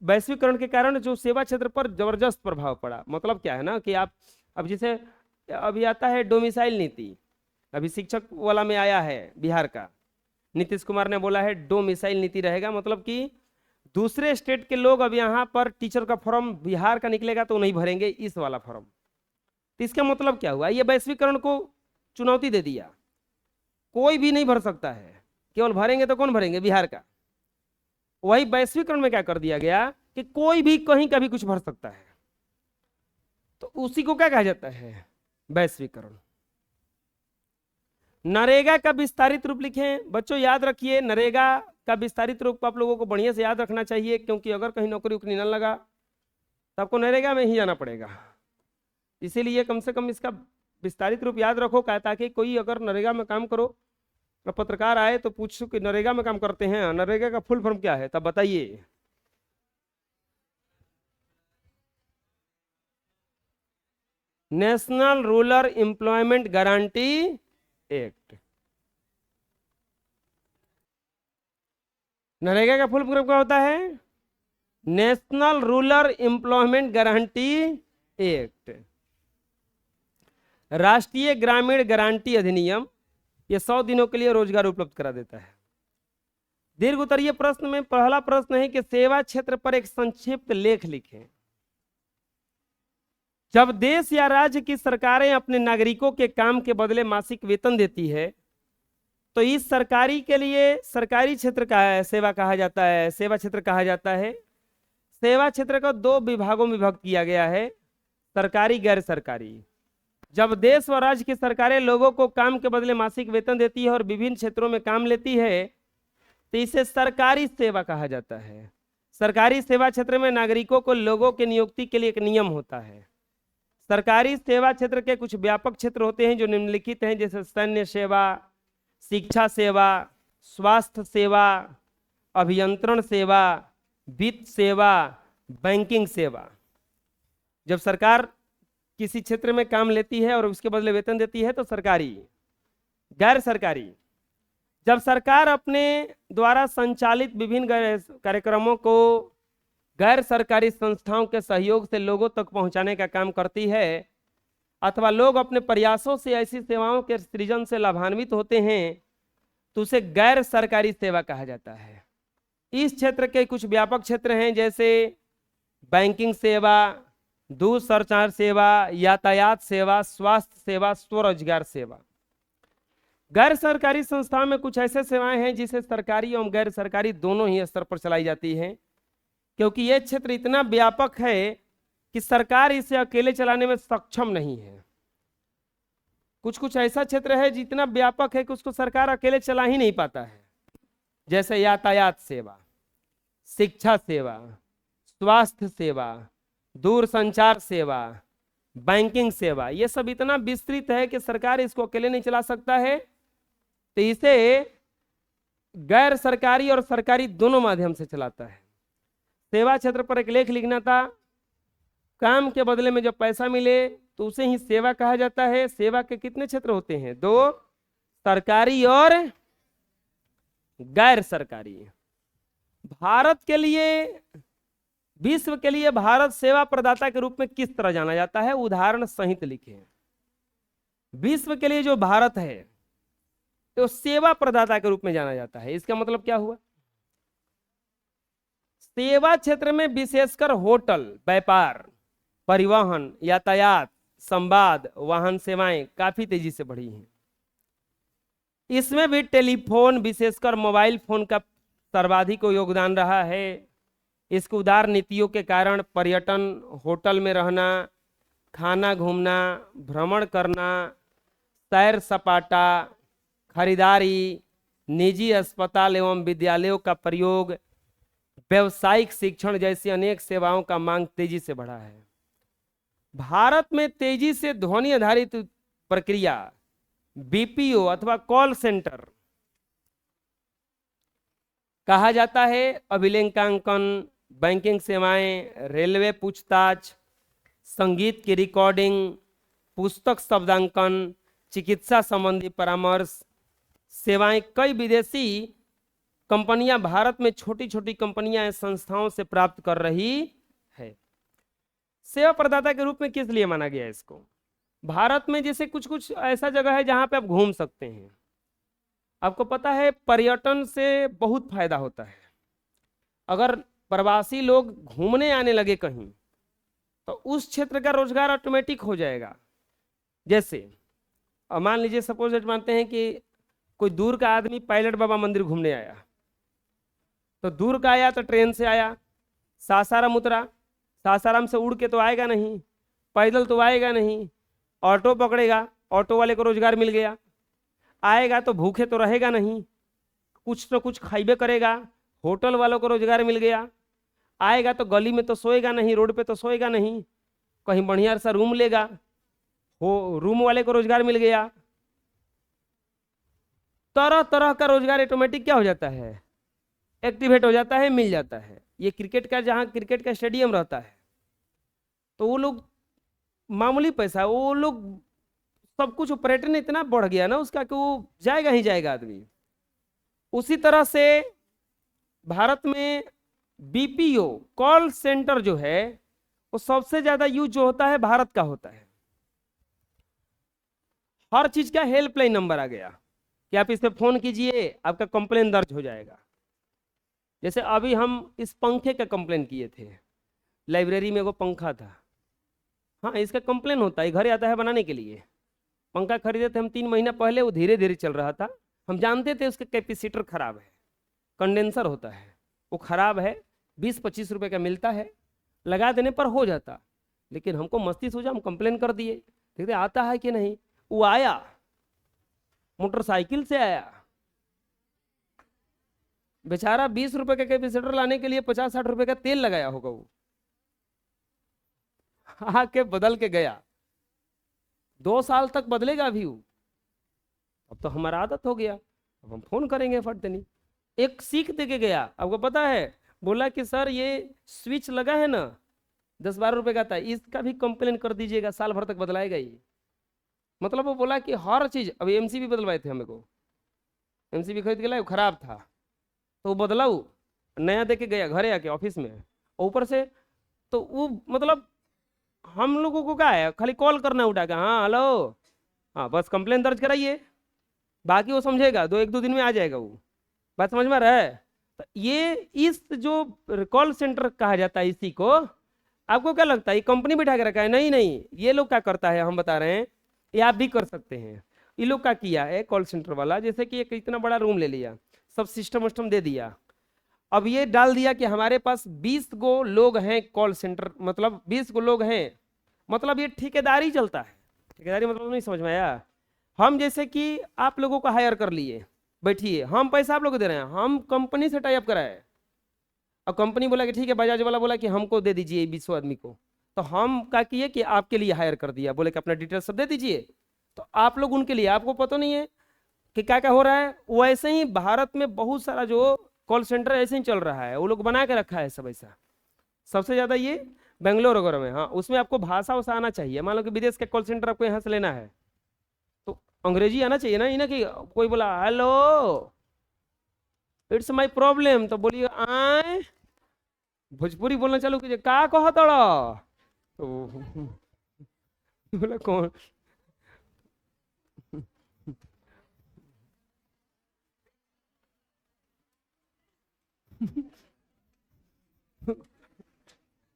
वैश्वीकरण के कारण जो सेवा क्षेत्र पर जबरदस्त प्रभाव पड़ा। मतलब क्या है ना कि आप अब जैसे अभी आता है डोमिसाइल नीति, अभी शिक्षक वाला में आया है बिहार का, नीतीश कुमार ने बोला है डोमिसाइल नीति रहेगा। मतलब कि दूसरे स्टेट के लोग अब यहाँ पर टीचर का फॉर्म बिहार का निकलेगा तो नहीं भरेंगे इस वाला फॉर्म। तो इसका मतलब क्या हुआ? ये वैश्वीकरण को चुनौती दे दिया, कोई भी नहीं भर सकता है, केवल भरेंगे तो कौन भरेंगे? बिहार का। वही वैश्वीकरण में क्या कर दिया गया कि कोई भी कहीं का भी कुछ भर सकता है। तो उसी को क्या कहा जाता है? वैश्वीकरण। नरेगा का विस्तारित रूप लिखें बच्चों, याद रखिए नरेगा का विस्तारित रूप आप लोगों को बढ़िया से याद रखना चाहिए, क्योंकि अगर कहीं नौकरी उकरी न लगा तो आपको नरेगा में ही जाना पड़ेगा। इसीलिए कम से कम इसका विस्तारित रूप याद रखो, ताकि कोई अगर नरेगा में काम करो, पत्रकार आए तो पूछो कि नरेगा में काम करते हैं, नरेगा का फुल फॉर्म क्या है, तब बताइए। National rural employment guarantee act. NREGA का फुल फॉर्म क्या होता है? National rural employment guarantee act. राष्ट्रीय ग्रामीण गारंटी अधिनियम, ये 100 दिनों के लिए रोजगार उपलब्ध करा देता है। दीर्घ उत्तरीय प्रश्न में पहला प्रश्न है कि सेवा क्षेत्र पर एक संक्षिप्त लेख लिखें। जब देश या राज्य की सरकारें अपने नागरिकों के काम के बदले मासिक वेतन देती है तो इस सरकारी के लिए सरकारी क्षेत्र का सेवा कहा जाता है, सेवा क्षेत्र कहा जाता है। सेवा क्षेत्र को 2 विभागों में विभक्त किया गया है, सरकारी गैर सरकारी। जब देश व राज्य की सरकारें लोगों को काम के बदले मासिक वेतन देती है और विभिन्न क्षेत्रों में काम लेती है तो इसे सरकारी सेवा कहा जाता है। सरकारी सेवा क्षेत्र में नागरिकों को लोगों की नियुक्ति के लिए एक नियम होता है। सरकारी सेवा क्षेत्र के कुछ व्यापक क्षेत्र होते हैं जो निम्नलिखित हैं, जैसे सैन्य सेवा, शिक्षा सेवा, स्वास्थ्य सेवा, अभियंत्रण सेवा, वित्त सेवा, बैंकिंग सेवा। जब सरकार किसी क्षेत्र में काम लेती है और उसके बदले वेतन देती है तो सरकारी। गैर सरकारी, जब सरकार अपने द्वारा संचालित विभिन्न कार्यक्रमों को गैर सरकारी संस्थाओं के सहयोग से लोगों तक पहुंचाने का काम करती है अथवा लोग अपने प्रयासों से ऐसी सेवाओं के सृजन से लाभान्वित होते हैं तो उसे गैर सरकारी सेवा कहा जाता है। इस क्षेत्र के कुछ व्यापक क्षेत्र हैं, जैसे बैंकिंग सेवा, दूरसंचार सेवा, यातायात सेवा, स्वास्थ्य सेवा, स्वरोजगार सेवा। गैर सरकारी संस्थाओं में कुछ ऐसे सेवाएं हैं जिसे सरकारी एवं गैर सरकारी दोनों ही स्तर पर चलाई जाती हैं, क्योंकि यह क्षेत्र इतना व्यापक है कि सरकार इसे अकेले चलाने में सक्षम नहीं है। कुछ ऐसा क्षेत्र है जितना व्यापक है कि उसको सरकार अकेले चला ही नहीं पाता है, जैसे यातायात सेवा, शिक्षा सेवा, स्वास्थ्य सेवा, दूरसंचार सेवा, बैंकिंग सेवा। ये सब इतना विस्तृत है कि सरकार इसको अकेले नहीं चला सकता है, तो इसे गैर सरकारी और सरकारी दोनों माध्यम से चलाता है। सेवा क्षेत्र पर एक लेख लिखना था, काम के बदले में जब पैसा मिले तो उसे ही सेवा कहा जाता है। सेवा के कितने क्षेत्र होते हैं? 2, सरकारी और गैर सरकारी। भारत के लिए, विश्व के लिए भारत सेवा प्रदाता के रूप में किस तरह जाना जाता है? उदाहरण सहित लिखें। विश्व के लिए जो भारत है तो सेवा प्रदाता के रूप में जाना जाता है। इसका मतलब क्या हुआ? सेवा क्षेत्र में विशेषकर होटल, व्यापार, परिवहन, यातायात, संवाद, वाहन सेवाएं काफी तेजी से बढ़ी हैं। इसमें भी टेलीफोन, विशेषकर मोबाइल फोन का सर्वाधिक योगदान रहा है। इसकी उदार नीतियों के कारण पर्यटन, होटल में रहना, खाना, घूमना, भ्रमण करना, सैर सपाटा, खरीदारी, निजी अस्पताल एवं विद्यालयों का प्रयोग, व्यावसायिक शिक्षण जैसी अनेक सेवाओं का मांग तेजी से बढ़ा है। भारत में तेजी से ध्वनि आधारित प्रक्रिया, बीपीओ अथवा कॉल सेंटर, कहा जाता है अभिलेखांकन, बैंकिंग सेवाएं, रेलवे पूछताछ, संगीत की रिकॉर्डिंग, पुस्तक शब्दांकन, चिकित्सा संबंधी परामर्श सेवाएं। कई विदेशी कंपनियां भारत में छोटी छोटी कंपनियां संस्थाओं से प्राप्त कर रही है। सेवा प्रदाता के रूप में किस लिए माना गया है इसको? भारत में जैसे कुछ कुछ ऐसा जगह है जहां पे आप घूम सकते हैं। आपको पता है पर्यटन से बहुत फायदा होता है। अगर प्रवासी लोग घूमने आने लगे कहीं तो उस क्षेत्र का रोजगार ऑटोमेटिक हो जाएगा। जैसे मान लीजिए सपोज मानते हैं कि कोई दूर का आदमी पायलट बाबा मंदिर घूमने आया, तो दूर का आया तो ट्रेन से आया, सासाराम उतरा, सासाराम से उड़ के तो आएगा नहीं, पैदल तो आएगा नहीं, ऑटो पकड़ेगा, ऑटो वाले को रोजगार मिल गया। आएगा तो भूखे तो रहेगा नहीं, कुछ तो कुछ खाइबे करेगा, होटल वालों को रोजगार मिल गया। आएगा तो गली में तो सोएगा नहीं, रोड पे तो सोएगा नहीं, कहीं बढ़िया सा रूम लेगा, हो रूम वाले को रोजगार मिल गया। तरह तरह का रोजगार ऑटोमेटिक क्या हो जाता है, एक्टिवेट हो जाता है, मिल जाता है। ये क्रिकेट का, जहाँ क्रिकेट का स्टेडियम रहता है तो वो लोग मामूली पैसा, वो लोग सब कुछ पर्यटन इतना बढ़ गया ना उसका कि वो जाएगा ही जाएगा आदमी। उसी तरह से भारत में बीपीओ कॉल सेंटर जो है वो सबसे ज्यादा यूज जो होता है भारत का होता है। हर चीज का हेल्पलाइन नंबर आ गया कि आप इस पे फोन कीजिए, आपका कंप्लेन दर्ज हो जाएगा। जैसे अभी हम इस पंखे का कंप्लेन किए थे, लाइब्रेरी में वो पंखा था, हाँ इसका कंप्लेन होता है, घर आता है बनाने के लिए। पंखा खरीदे थे हम 3 महीना पहले, वो धीरे धीरे चल रहा था, हम जानते थे उसका कैपेसिटर खराब है, कंडेंसर होता है वो खराब है, 20-25 रुपए का मिलता है, लगा देने पर हो जाता। लेकिन हमको मस्ती सूझा, हम कंप्लेन कर दिए, देखते आता है कि नहीं। वो आया, मोटरसाइकिल से आया, बेचारा 20 रुपए का कैपेसिटर लाने के लिए 50-60 रुपए का तेल लगाया होगा, वो आके बदल के गया। 2 साल तक बदलेगा भी वो। अब तो हमारा आदत हो गया, अब हम फोन करेंगे फट देनी। एक सीख दे के गया, आपको पता है, बोला कि सर ये स्विच लगा है ना 10-12 रुपए का था, इसका भी कंप्लेन कर दीजिएगा, साल भर तक बदलाएगा ये। मतलब वो बोला कि हर चीज, अभी एमसीबी बदलवाए थे हमें को, एमसीबी खरीद के लाए, खराब था तो वो बदलाऊ, नया दे के गया घरे आके ऑफिस में, ऊपर से तो वो मतलब हम लोगों को क्या है, खाली कॉल करना उठा के, हाँ हेलो, हाँ बस कंप्लेन दर्ज कराइए, बाकी वो समझेगा, 1-2 दिन में आ जाएगा वो। बात समझ में आ रहा है? तो ये इस जो कॉल सेंटर कहा जाता है इसी को, आपको क्या लगता है ये कंपनी बिठा के रखा है? नहीं नहीं, ये लोग क्या करता है हम बता रहे हैं, ये आप भी कर सकते हैं। ये लोग क्या किया है कॉल सेंटर वाला, जैसे कि एक इतना बड़ा रूम ले लिया, सब सिस्टम विस्टम दे दिया, अब ये डाल दिया कि हमारे पास 20 गो लोग हैं कॉल सेंटर, मतलब 20 गो लोग हैं, मतलब ये ठेकेदारी चलता है। ठेकेदारी मतलब नहीं समझ में आया? हम जैसे कि आप लोगों को हायर कर लिए, बैठिए, हम पैसा आप लोग को दे रहे हैं, हम कंपनी से टाई अप कराए, और कंपनी बोला कि ठीक है, बजाज वाला बोला कि हमको दे दीजिए 20 आदमी को, तो हम क्या किए कि आपके लिए हायर कर दिया, बोले कि अपना डिटेल सब दे दीजिए, तो आप लोग उनके लिए, आपको पता नहीं है कि क्या क्या हो रहा है। वैसे ही भारत में बहुत सारा जो कॉल सेंटर ऐसे ही चल रहा है, वो लोग बना के रखा है सब ऐसा। सबसे ज्यादा ये बेंगलोर वगैरह में, हाँ उसमें आपको भाषा वसा आना चाहिए। मान लो कि विदेश का कॉल सेंटर आपको यहाँ से लेना है तो अंग्रेजी आना चाहिए ना, ये ना कि कोई बोला हेलो इट्स माई प्रॉब्लम तो बोलिए आए, भोजपुरी बोलना चालू कीजिए, का कहो तड़ा, तो बोला कौन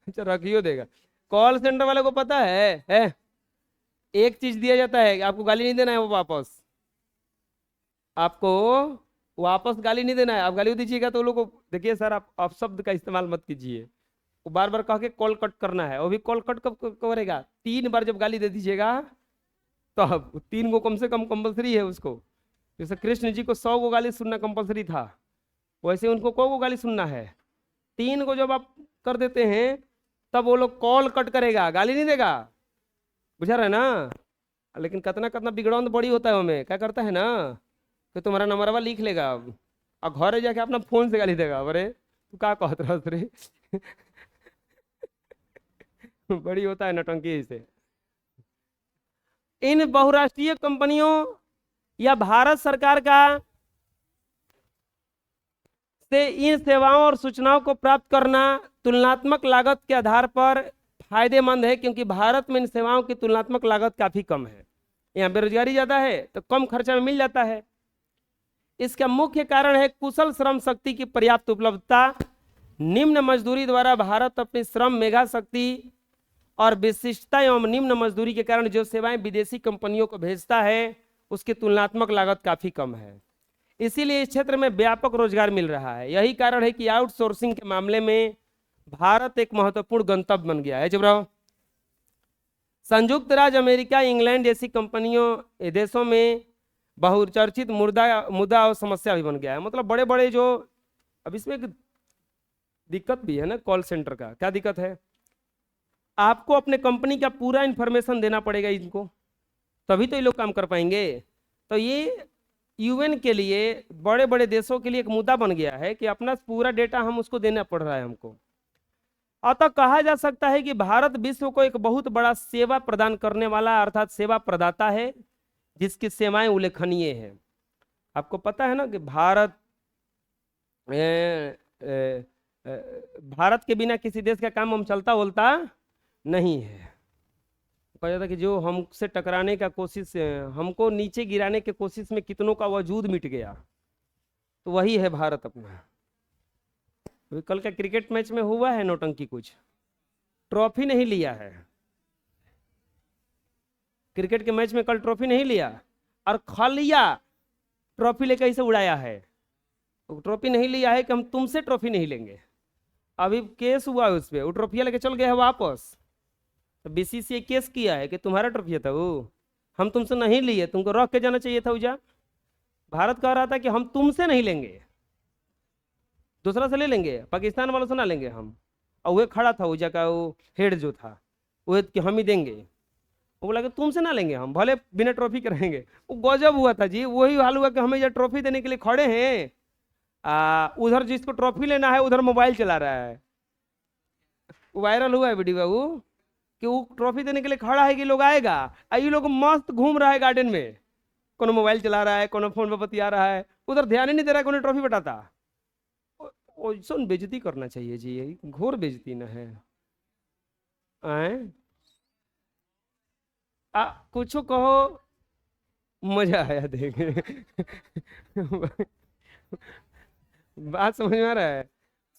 अच्छा रखियो देगा। कॉल सेंटर वाले को पता है एक चीज दिया जाता है, आपको गाली नहीं देना है, वो वापस आपको वापस गाली नहीं देना है। आप गाली दीजिएगा तो वो लोग को, देखिए सर आप शब्द का इस्तेमाल मत कीजिए, वो बार बार कह के कॉल कट करना है, वो भी कॉल कट कब करेगा, 3 बार जब गाली दे दीजिएगा तो अब 3 गो कम से कम कंपलसरी है उसको। जैसे कृष्ण जी को 100 गो गाली सुनना कंपलसरी था, वैसे उनको को गाली सुनना है। 3 को जब आप कर देते हैं तब वो लोग कॉल कट करेगा, गाली नहीं देगा, बुझा रहे ना। लेकिन कितना कितना बिगड़ौंद बड़ी होता है, हमें क्या करता है ना कि तुम्हारा नंबरवा लिख लेगा अब, और घरे जाके अपना फोन से गाली देगा, अरे तू का कहत रह रे। बड़ी होता है नौटंकी से। इन बहुराष्ट्रीय कंपनियों या भारत सरकार का से इन सेवाओं और सूचनाओं को प्राप्त करना तुलनात्मक लागत के आधार पर फायदेमंद है, क्योंकि भारत में इन सेवाओं की तुलनात्मक लागत काफी कम है। यहाँ बेरोजगारी ज्यादा है तो कम खर्चा में मिल जाता है। इसका मुख्य कारण है कुशल श्रम शक्ति की पर्याप्त उपलब्धता। निम्न मजदूरी द्वारा भारत अपनी श्रम मेधा शक्ति और विशिष्टता एवं निम्न मजदूरी के कारण जो सेवाएं विदेशी कंपनियों को भेजता है उसकी तुलनात्मक लागत काफी कम है। इसीलिए इस क्षेत्र में व्यापक रोजगार मिल रहा है। यही कारण है कि आउटसोर्सिंग के मामले में भारत एक महत्वपूर्ण गंतव्य बन गया है। जब संयुक्त राज्य अमेरिका, इंग्लैंड जैसी कंपनियों देशों में बहुचर्चित मुद्दा और समस्या भी बन गया है। मतलब बड़े बड़े जो, अब इसमें एक दिक्कत भी है ना कॉल सेंटर का। क्या दिक्कत है? आपको अपने कंपनी का पूरा इंफॉर्मेशन देना पड़ेगा इनको, तभी तो ये लोग काम कर पाएंगे। तो ये यूएन के लिए, बड़े बड़े देशों के लिए एक मुद्दा बन गया है कि अपना पूरा डेटा हम उसको देना पड़ रहा है हमको। अतः कहा जा सकता है कि भारत विश्व को एक बहुत बड़ा सेवा प्रदान करने वाला अर्थात सेवा प्रदाता है, जिसकी सेवाएं उल्लेखनीय है। आपको पता है ना कि भारत के बिना किसी देश का काम हम चलता बोलता नहीं है। कहा जाता कि जो हमसे टकराने का कोशिश, हमको नीचे गिराने की कोशिश में कितनों का वजूद मिट गया, तो वही है भारत अपना। अभी कल का क्रिकेट मैच में हुआ है नौटंकी, कुछ ट्रॉफी नहीं लिया है। क्रिकेट के मैच में कल ट्रॉफी नहीं लिया और खलिया ट्रॉफी लेकर इसे उड़ाया है। ट्रॉफी नहीं लिया है कि हम तुमसे ट्रॉफी नहीं लेंगे। अभी केस हुआ है उस पर, वो ट्रॉफिया लेके चल गए हैं वापस। तो बीसीसीआई केस किया है कि तुम्हारा ट्रॉफी था वो, हम तुमसे नहीं लिए, तुमको रख के जाना चाहिए था उजा। भारत कह रहा था कि हम तुमसे नहीं लेंगे, दूसरा से ले लेंगे, पाकिस्तान वालों से ना लेंगे हम। और वह खड़ा था उजा का वो हेड जो था, वो कि हम ही देंगे। वो बोला कि तुमसे ना लेंगे हम, भले बिना ट्रॉफी के रहेंगे। वो गजब हुआ था जी। वही हाल हुआ कि हमें ये ट्रॉफी देने के लिए खड़े हैं, उधर जिसको ट्रॉफी लेना है उधर मोबाइल चला रहा है। वायरल हुआ है वीडियो बाबू कि वो ट्रॉफी देने के लिए खड़ा है कि लोग आएगा, ये लोग मस्त घूम रहा है गार्डन में, कोनो मोबाइल चला रहा है, कोनो फोन पर बतिया रहा है, उधर ध्यान ही नहीं दे रहा है कोनो ट्रॉफी बटाता। सुन, बेइज्जती करना चाहिए जी, यही घोर बेइज्जती न है। कुछ कहो, मजा आया देखे। बात समझ में आ रहा है?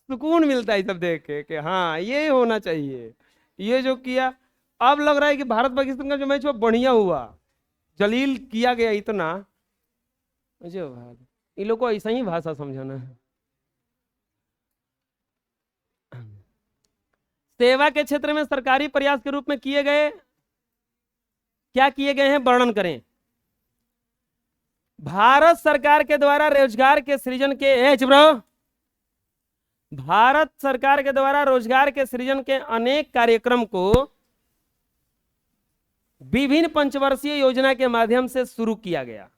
सुकून मिलता है सब देख के कि हाँ ये होना चाहिए। ये जो किया, अब लग रहा है कि भारत पाकिस्तान का जो मैच हुआ बढ़िया हुआ, जलील किया गया इतना। इन लोग को ऐसा ही भाषा समझाना है। सेवा के क्षेत्र में सरकारी प्रयास के रूप में किए गए, क्या किए गए हैं वर्णन करें। भारत सरकार के द्वारा रोजगार के सृजन के भारत सरकार के द्वारा रोजगार के सृजन के अनेक कार्यक्रम को विभिन्न पंचवर्षीय योजना के माध्यम से शुरू किया गया।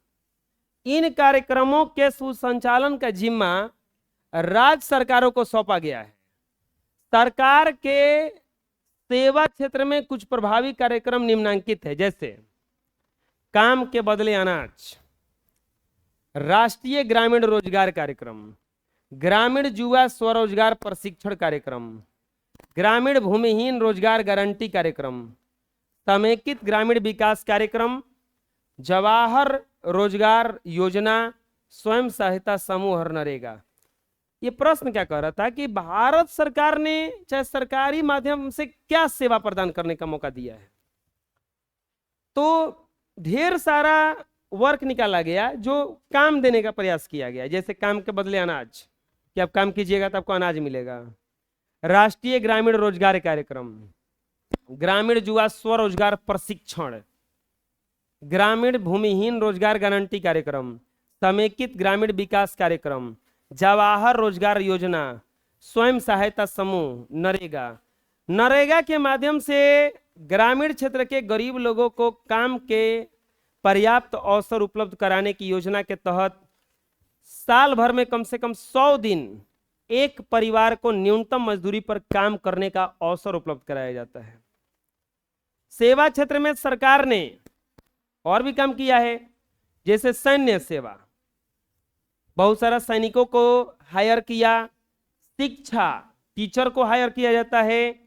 इन कार्यक्रमों के सुसंचालन का जिम्मा राज्य सरकारों को सौंपा गया है। सरकार के सेवा क्षेत्र में कुछ प्रभावी कार्यक्रम निम्नांकित है, जैसे काम के बदले अनाज, राष्ट्रीय ग्रामीण रोजगार कार्यक्रम, ग्रामीण युवा स्वरोजगार प्रशिक्षण कार्यक्रम, ग्रामीण भूमिहीन रोजगार गारंटी कार्यक्रम, समेकित ग्रामीण विकास कार्यक्रम, जवाहर रोजगार योजना, स्वयं सहायता समूह और नरेगा। ये प्रश्न क्या कह रहा था कि भारत सरकार ने चाहे सरकारी माध्यम से क्या सेवा प्रदान करने का मौका दिया है। तो ढेर सारा वर्क निकाला गया जो काम देने का प्रयास किया गया, जैसे काम के बदले अनाज, कि आप काम कीजिएगा तो आपको अनाज मिलेगा। राष्ट्रीय ग्रामीण रोजगार कार्यक्रम, ग्रामीण युवा स्वरोजगार प्रशिक्षण, ग्रामीण भूमिहीन रोजगार गारंटी कार्यक्रम, समेकित ग्रामीण विकास कार्यक्रम, जवाहर रोजगार योजना, स्वयं सहायता समूह, नरेगा। नरेगा के माध्यम से ग्रामीण क्षेत्र के गरीब लोगों को काम के पर्याप्त अवसर उपलब्ध कराने की योजना के तहत साल भर में कम से कम 100 दिन एक परिवार को न्यूनतम मजदूरी पर काम करने का अवसर उपलब्ध कराया जाता है। सेवा क्षेत्र में सरकार ने और भी काम किया है, जैसे सैन्य सेवा, बहुत सारा सैनिकों को हायर किया। शिक्षा, टीचर को हायर किया जाता है।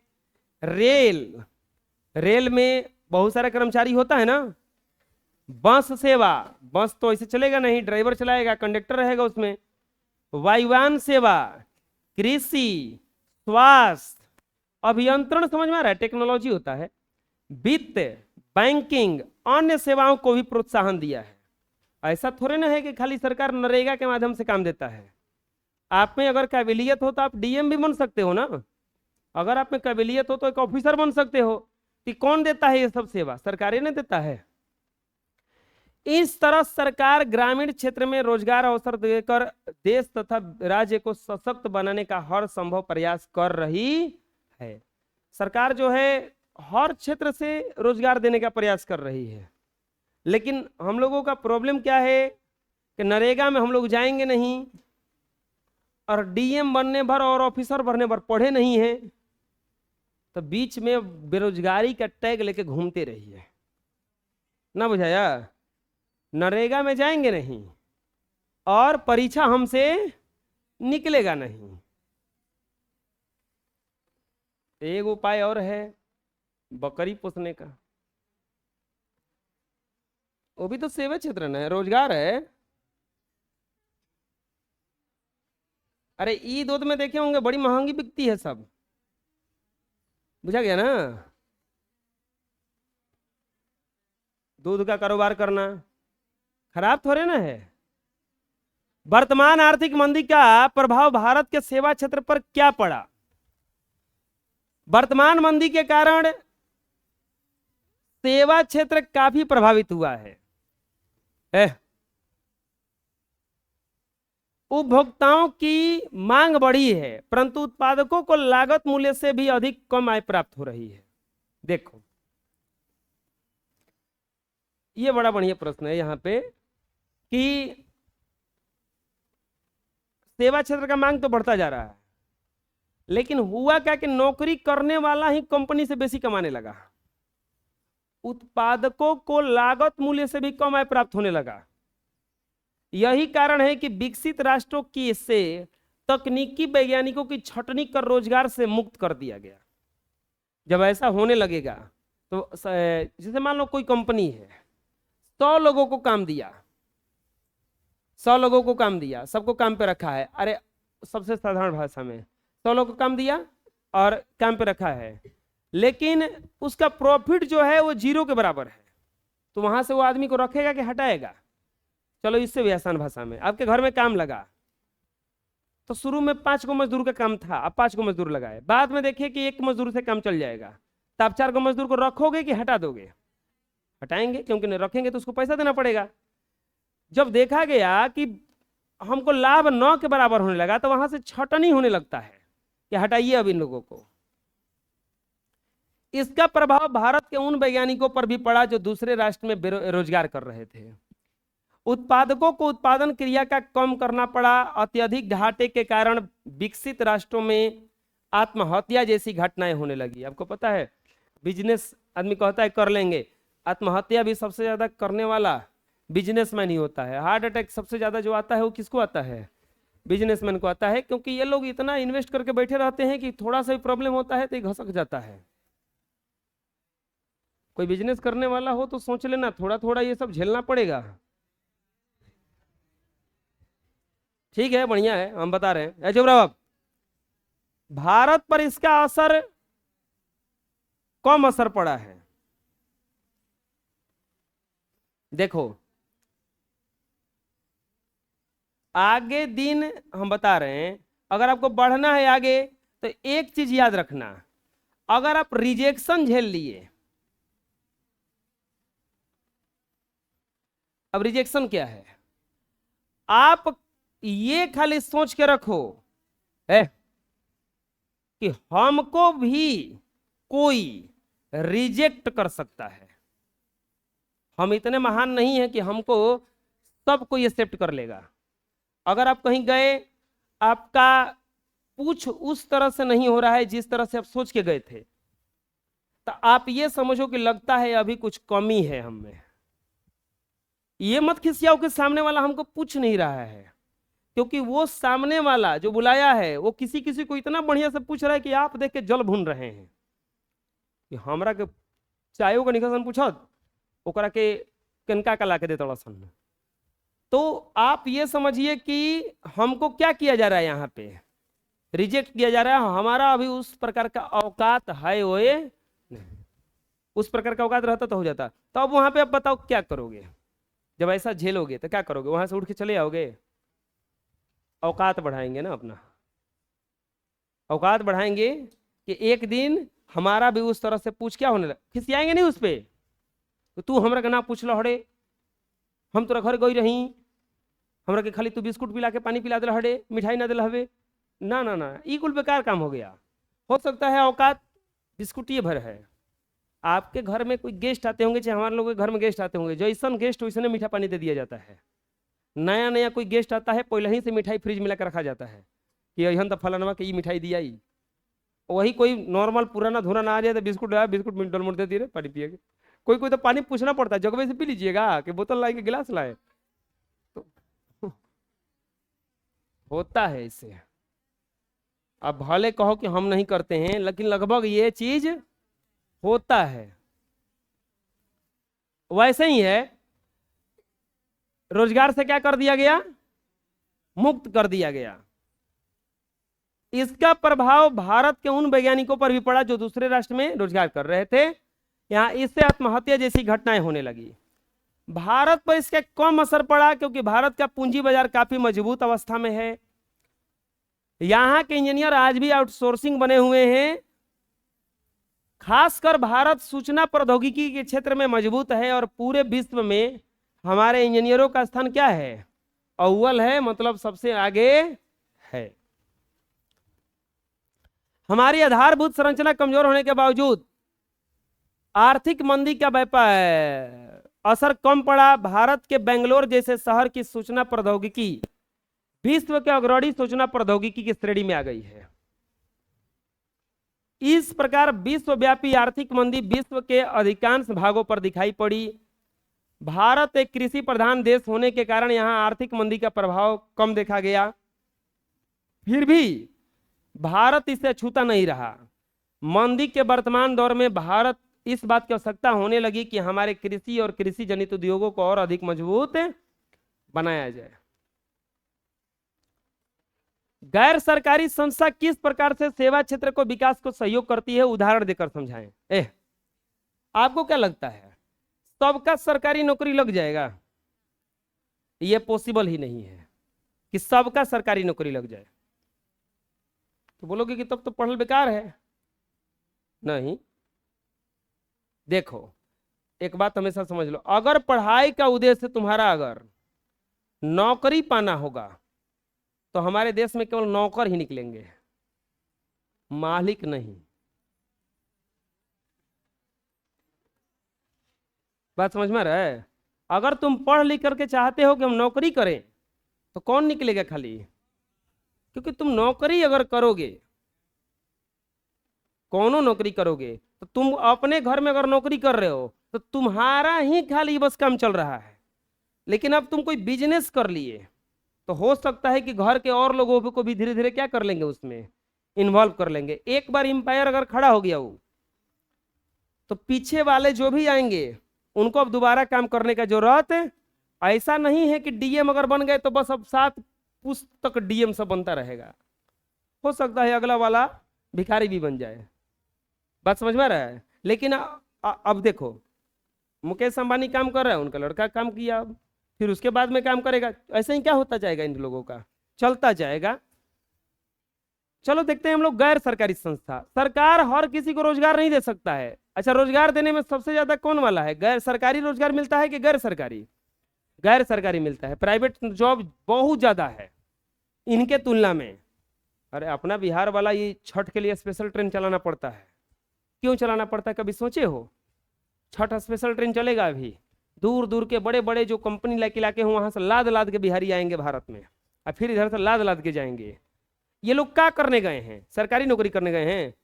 रेल में बहुत सारा कर्मचारी होता है ना। बस सेवा, बस तो ऐसे चलेगा नहीं, ड्राइवर चलाएगा, कंडक्टर रहेगा उसमें। वायुयान सेवा, कृषि, स्वास्थ्य, अभियंत्रण, समझ में आ रहा है, टेक्नोलॉजी होता है, वित्त, बैंकिंग, अन्य सेवाओं को भी प्रोत्साहन दिया है। ऐसा थोड़े ना है कि खाली सरकार नरेगा के माध्यम से काम देता है। आप में अगर काबिलियत हो तो आप डीएम भी बन सकते हो ना। अगर आप में काबिलियत हो तो एक ऑफिसर बन सकते हो। कि कौन देता है ये सब सेवा? सरकार ही नहीं देता है। इस तरह सरकार ग्रामीण क्षेत्र में रोजगार अवसर देकर देश तथा राज्य को सशक्त बनाने का हर संभव प्रयास कर रही है। सरकार जो है हर क्षेत्र से रोजगार देने का प्रयास कर रही है। लेकिन हम लोगों का प्रॉब्लम क्या है कि नरेगा में हम लोग जाएंगे नहीं, और डीएम बनने भर और ऑफिसर बनने भर पढ़े नहीं है, तो बीच में बेरोजगारी का टैग लेके घूमते रहिए ना। बुझाया? नरेगा में जाएंगे नहीं और परीक्षा हमसे निकलेगा नहीं। एक उपाय और है, बकरी पोसने का। वो भी तो सेवा क्षेत्र ना है, रोजगार है। अरे ईद उद में देखे होंगे बड़ी महंगी बिकती है सब। बुझा गया ना? दूध का कारोबार करना खराब थोड़े ना है। वर्तमान आर्थिक मंदी का प्रभाव भारत के सेवा क्षेत्र पर क्या पड़ा? वर्तमान मंदी के कारण सेवा क्षेत्र काफी प्रभावित हुआ है। उपभोक्ताओं की मांग बढ़ी है, परंतु उत्पादकों को लागत मूल्य से भी अधिक कम आय प्राप्त हो रही है। देखो, ये बड़ा बढ़िया प्रश्न है यहाँ पे कि सेवा क्षेत्र का मांग तो बढ़ता जा रहा है, लेकिन हुआ क्या कि नौकरी करने वाला ही कंपनी से बेसी कमाने लगा। उत्पादकों को लागत मूल्य से भी कम आय प्राप्त होने लगा। यही कारण है कि विकसित राष्ट्रों की से तकनीकी वैज्ञानिकों की छटनी कर रोजगार से मुक्त कर दिया गया। जब ऐसा होने लगेगा तो जैसे मान लो कोई कंपनी है, 100 लोगों को काम दिया, 100 लोगों को काम दिया, सबको काम पे रखा है। अरे सबसे साधारण भाषा में 100 लोगों को काम दिया और काम पे रखा है, लेकिन उसका प्रॉफिट जो है वो 0 के बराबर है। तो वहां से वो आदमी को रखेगा कि हटाएगा? चलो इससे भी आसान भाषा में, आपके घर में काम लगा तो शुरू में 5 को मजदूर का काम था, अब 5 को मजदूर लगाए, बाद में देखिए कि 1 मजदूर से काम चल जाएगा, तो आप 4 को मजदूर को रखोगे कि हटा दोगे? हटाएंगे, क्योंकि नहीं रखेंगे तो उसको पैसा देना पड़ेगा। जब देखा गया कि हमको लाभ 9 के बराबर होने लगा तो वहां से छटनी होने लगता है कि हटाइए अब इन लोगों को। इसका प्रभाव भारत के उन वैज्ञानिकों पर भी पड़ा जो दूसरे राष्ट्र में बेरोजगार कर रहे थे। उत्पादकों को उत्पादन क्रिया का कम करना पड़ा। अत्यधिक घाटे के कारण विकसित राष्ट्रों में आत्महत्या जैसी घटनाएं होने लगी। आपको पता है, बिजनेस आदमी कहता है कर लेंगे, आत्महत्या भी सबसे ज्यादा करने वाला बिजनेसमैन ही होता है। हार्ट अटैक सबसे ज्यादा जो आता है वो किसको आता है? बिजनेसमैन को आता है, क्योंकि ये लोग इतना इन्वेस्ट करके बैठे रहते हैं कि थोड़ा सा भी प्रॉब्लम होता है तो घसक जाता है। कोई बिजनेस करने वाला हो तो सोच लेना, थोड़ा थोड़ा ये सब झेलना पड़ेगा। ठीक है, बढ़िया है, हम बता रहे हैं। जबराब, भारत पर इसका असर कम असर पड़ा है। देखो आगे दिन हम बता रहे हैं, अगर आपको बढ़ना है आगे तो एक चीज याद रखना, अगर आप रिजेक्शन झेल लिए, अब रिजेक्शन क्या है? आप ये खाली सोच के रखो है कि हमको भी कोई रिजेक्ट कर सकता है। हम इतने महान नहीं है कि हमको सब कोई एक्सेप्ट कर लेगा। अगर आप कहीं गए, आपका पूछ उस तरह से नहीं हो रहा है जिस तरह से आप सोच के गए थे, तो आप ये समझो कि लगता है अभी कुछ कमी है हम में। ये मत खिसियाओ कि सामने वाला हमको पूछ नहीं रहा है, क्योंकि वो सामने वाला जो बुलाया है वो किसी किसी को इतना बढ़िया से पूछ रहा है कि आप देख के जल भून रहे हैं कि हमरा के चायों का निकसन पूछत ओकरा के कनका का ला के दे तड़सन। तो आप ये समझिए कि हमको क्या किया जा रहा है, यहाँ पे रिजेक्ट किया जा रहा है। हमारा अभी उस प्रकार का औकात है ओए नहीं, उस प्रकार का औकात रहता तो हो जाता। तो अब वहां पे आप बताओ क्या करोगे, जब ऐसा झेलोगे तो क्या करोगे? वहां से उठ के चले आओगे? औकात बढ़ाएंगे ना अपना, औकात बढ़ाएंगे कि एक दिन हमारा भी उस तरह से पूछ क्या होने लगा, खिसियाएंगे नहीं उस पर, तो तू हमरा के ना पूछ लो हड़े, हम तोरा घर गई रही, हमरा के खाली तू बिस्कुट पिला के पानी पिला दिल हड़े, मिठाई ना दिल हवे, ना ना ना, ई कुल बेकार काम हो गया। हो सकता है औकात बिस्कुट ये भर है, आपके घर में कोई गेस्ट आते होंगे, चाहे हमारे लोगों के घर में गेस्ट आते होंगे, जैसन गेस्ट वैसने मीठा पानी दे दिया जाता है। नया नया कोई गेस्ट आता है, पहले ही से मिठाई फ्रिज में लाकर रखा जाता है कि अहन तो फलानवा के ये मिठाई दिया ही। वही कोई नॉर्मल पुराना धुरा ना आ जाए तो बिस्कुट आया, बिस्कुट मिनट मोड़ देती है, पानी पिएगा। कोई कोई तो पानी पूछना पड़ता है, जगवे से पी लीजिएगा कि बोतल लाए कि गिलास लाए, तो होता है इससे। अब भले कहो कि हम नहीं करते हैं, लेकिन लगभग ये चीज होता है। वैसे ही है, रोजगार से क्या कर दिया गया? मुक्त कर दिया गया। इसका प्रभाव भारत के उन वैज्ञानिकों पर भी पड़ा जो दूसरे राष्ट्र में रोजगार कर रहे थे। यहां इससे आत्महत्या जैसी घटनाएं होने लगी। भारत पर इसका कम असर पड़ा क्योंकि भारत का पूंजी बाजार काफी मजबूत अवस्था में है। यहां के इंजीनियर आज भी आउटसोर्सिंग बने हुए हैं। खासकर भारत सूचना प्रौद्योगिकी के क्षेत्र में मजबूत है और पूरे विश्व में हमारे इंजीनियरों का स्थान क्या है? अव्वल है, मतलब सबसे आगे है। हमारी आधारभूत संरचना कमजोर होने के बावजूद आर्थिक मंदी का असर कम पड़ा। भारत के बेंगलोर जैसे शहर की सूचना प्रौद्योगिकी विश्व के अग्रणी सूचना प्रौद्योगिकी की श्रेणी में आ गई है। इस प्रकार विश्वव्यापी आर्थिक मंदी विश्व के अधिकांश भागों पर दिखाई पड़ी। भारत एक कृषि प्रधान देश होने के कारण यहां आर्थिक मंदी का प्रभाव कम देखा गया। फिर भी भारत इसे छूता नहीं रहा। मंदी के वर्तमान दौर में भारत इस बात की आवश्यकता होने लगी कि हमारे कृषि और कृषि जनित उद्योगों को और अधिक मजबूत बनाया जाए। गैर सरकारी संस्था किस प्रकार से सेवा क्षेत्र को विकास को सहयोग करती है, उदाहरण देकर समझाएं। आपको क्या लगता है सबका सरकारी नौकरी लग जाएगा? यह पॉसिबल ही नहीं है कि सबका सरकारी नौकरी लग जाए। तो बोलोगे कि तब तो पढ़ल बेकार है। नहीं, देखो एक बात हमेशा समझ लो, अगर पढ़ाई का उद्देश्य तुम्हारा अगर नौकरी पाना होगा तो हमारे देश में केवल नौकर ही निकलेंगे, मालिक नहीं। बात समझ में आ रहा है? अगर तुम पढ़ लिख करके चाहते हो कि हम नौकरी करें तो कौन निकलेगा खाली? क्योंकि तुम नौकरी अगर करोगे, कौनो नौकरी करोगे, तो तुम अपने घर में अगर नौकरी कर रहे हो तो तुम्हारा ही खाली बस काम चल रहा है। लेकिन अब तुम कोई बिजनेस कर लिए तो हो सकता है कि घर के और लोगों को भी धीरे धीरे क्या कर लेंगे, उसमें इन्वॉल्व कर लेंगे। एक बार एम्पायर अगर खड़ा हो गया वो, तो पीछे वाले जो भी आएंगे उनको अब दोबारा काम करने का जरूरत है। ऐसा नहीं है कि डीएम अगर बन गए तो बस अब 7 पुश्त तक डीएम सब बनता रहेगा। हो सकता है अगला वाला भिखारी भी बन जाए। बात समझ में आ रहा है? लेकिन अब देखो, मुकेश अंबानी काम कर रहा है, उनका लड़का काम किया, अब फिर उसके बाद में काम करेगा। ऐसे ही क्या होता जाएगा, इन लोगों का चलता जाएगा। चलो देखते हैं हम लोग गैर सरकारी संस्था। सरकार हर किसी को रोजगार नहीं दे सकता है। अच्छा, रोजगार देने में सबसे ज्यादा कौन वाला है? गैर सरकारी रोजगार मिलता है कि गैर सरकारी? गैर सरकारी मिलता है। प्राइवेट जॉब बहुत ज्यादा है इनके तुलना में। अरे अपना बिहार वाला ये छठ के लिए स्पेशल ट्रेन चलाना पड़ता है। क्यों चलाना पड़ता है, कभी सोचे हो? छठ स्पेशल ट्रेन चलेगा अभी, दूर दूर के बड़े बड़े जो कंपनी लाके लाके वहां से लाद लाद के बिहारी आएंगे भारत में। और फिर इधर से लाद लाद के जाएंगे। ये लोग क्या करने गए हैं? सरकारी नौकरी करने गए हैं?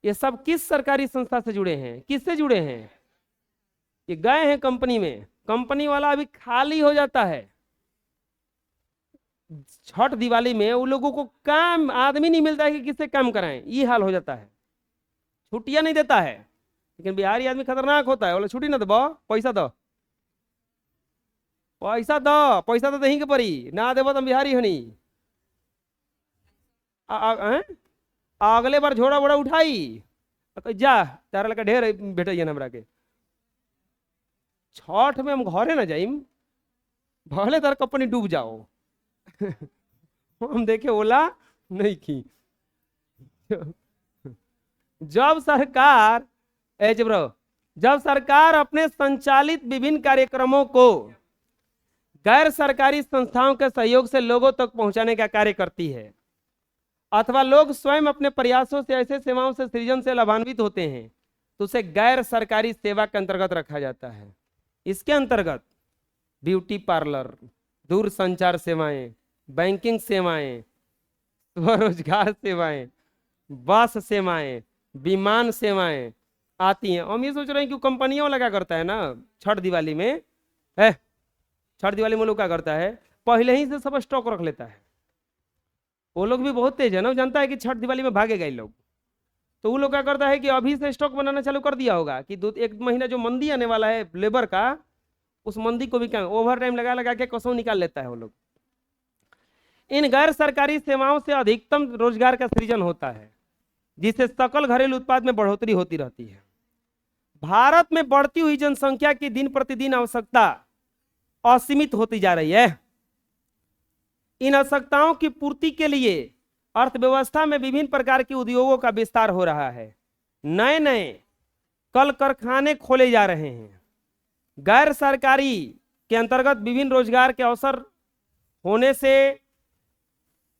ये सब किस सरकारी संस्था से जुड़े हैं? किससे जुड़े हैं? ये गए हैं कंपनी में, कंपनी वाला अभी खाली हो जाता है। छठ दिवाली में उन लोगों को काम आदमी नहीं मिलता है कि किससे काम कराएं, ये हाल हो जाता है। छुट्टियां नहीं देता है। लेकिन बिहारी आदमी खतरनाक होता है, बोले छुट्टी ना दो, पैसा दो, पैसा दो, पैसा तो दही के पड़ी ना देव तुम बिहारी हनी। अगले बार झोड़ा बोड़ा उठाई जा, तारा लगा ढेर भेटे हमरा के। छठ में हम घरे ना जाइम, भले तार कंपनी डूब जाओ हम देखे ओला नहीं की। जब सरकार जब सरकार अपने संचालित विभिन्न कार्यक्रमों को गैर सरकारी संस्थाओं के सहयोग से लोगों तक पहुंचाने का कार्य करती है, अथवा लोग स्वयं अपने प्रयासों से ऐसे सेवाओं से सृजन से लाभान्वित होते हैं, तो उसे गैर सरकारी सेवा के अंतर्गत रखा जाता है। इसके अंतर्गत ब्यूटी पार्लर, दूरसंचार सेवाएं, बैंकिंग सेवाएं, स्वरोजगार सेवाएं, बस सेवाएं, विमान सेवाएं आती हैं। हम ये सोच रहे हैं कि कंपनियों लगा करता है ना छठ दिवाली में, छठ दिवाली में लोग क्या करता है, पहले ही से सब स्टॉक रख लेता है। वो लोग भी बहुत तेज है ना, जानता है कि छठ दिवाली में भागेगा ये लोग, तो वो लोग क्या करता है कि अभी से स्टॉक बनाना चालू कर दिया होगा कि 1 महीना जो मंदी आने वाला है लेबर का, उस मंदी को भी क्या ओवर टाइम लगा लगा के कसम निकाल लेता है वो लोग। इन गैर सरकारी सेवाओं से अधिकतम रोजगार का सृजन होता है, जिससे सकल घरेलू उत्पाद में बढ़ोतरी होती रहती है। भारत में बढ़ती हुई जनसंख्या की दिन प्रतिदिन आवश्यकता असीमित होती जा रही है। इन आवश्यकताओं की पूर्ति के लिए अर्थव्यवस्था में विभिन्न प्रकार के उद्योगों का विस्तार हो रहा है। नए नए कल कारखाने खोले जा रहे हैं। गैर सरकारी के अंतर्गत विभिन्न रोजगार के अवसर होने से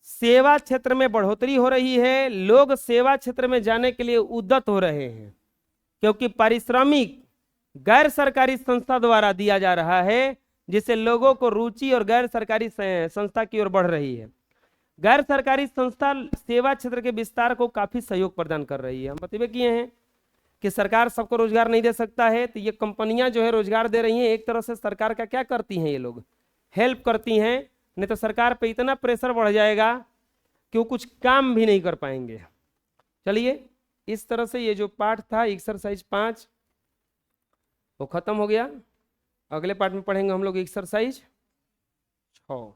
सेवा क्षेत्र में बढ़ोतरी हो रही है। लोग सेवा क्षेत्र में जाने के लिए उद्यत हो रहे हैं, क्योंकि पारिश्रमिक गैर सरकारी संस्था द्वारा दिया जा रहा है, जिससे लोगों को रुचि और गैर सरकारी संस्था की ओर बढ़ रही है। गैर सरकारी संस्था सेवा क्षेत्र के विस्तार को काफी सहयोग प्रदान कर रही है। हम बतवे किए हैं कि सरकार सबको रोजगार नहीं दे सकता है, तो ये कंपनियां जो है रोजगार दे रही हैं। एक तरह से सरकार का क्या करती हैं, ये लोग हेल्प करती हैं, नहीं तो सरकार पे इतना प्रेशर बढ़ जाएगा कि वो कुछ काम भी नहीं कर पाएंगे। चलिए, इस तरह से ये जो पाठ था एक्सरसाइज 5 वो खत्म हो गया। अगले पार्ट में पढ़ेंगे हम लोग एक्सरसाइज 6।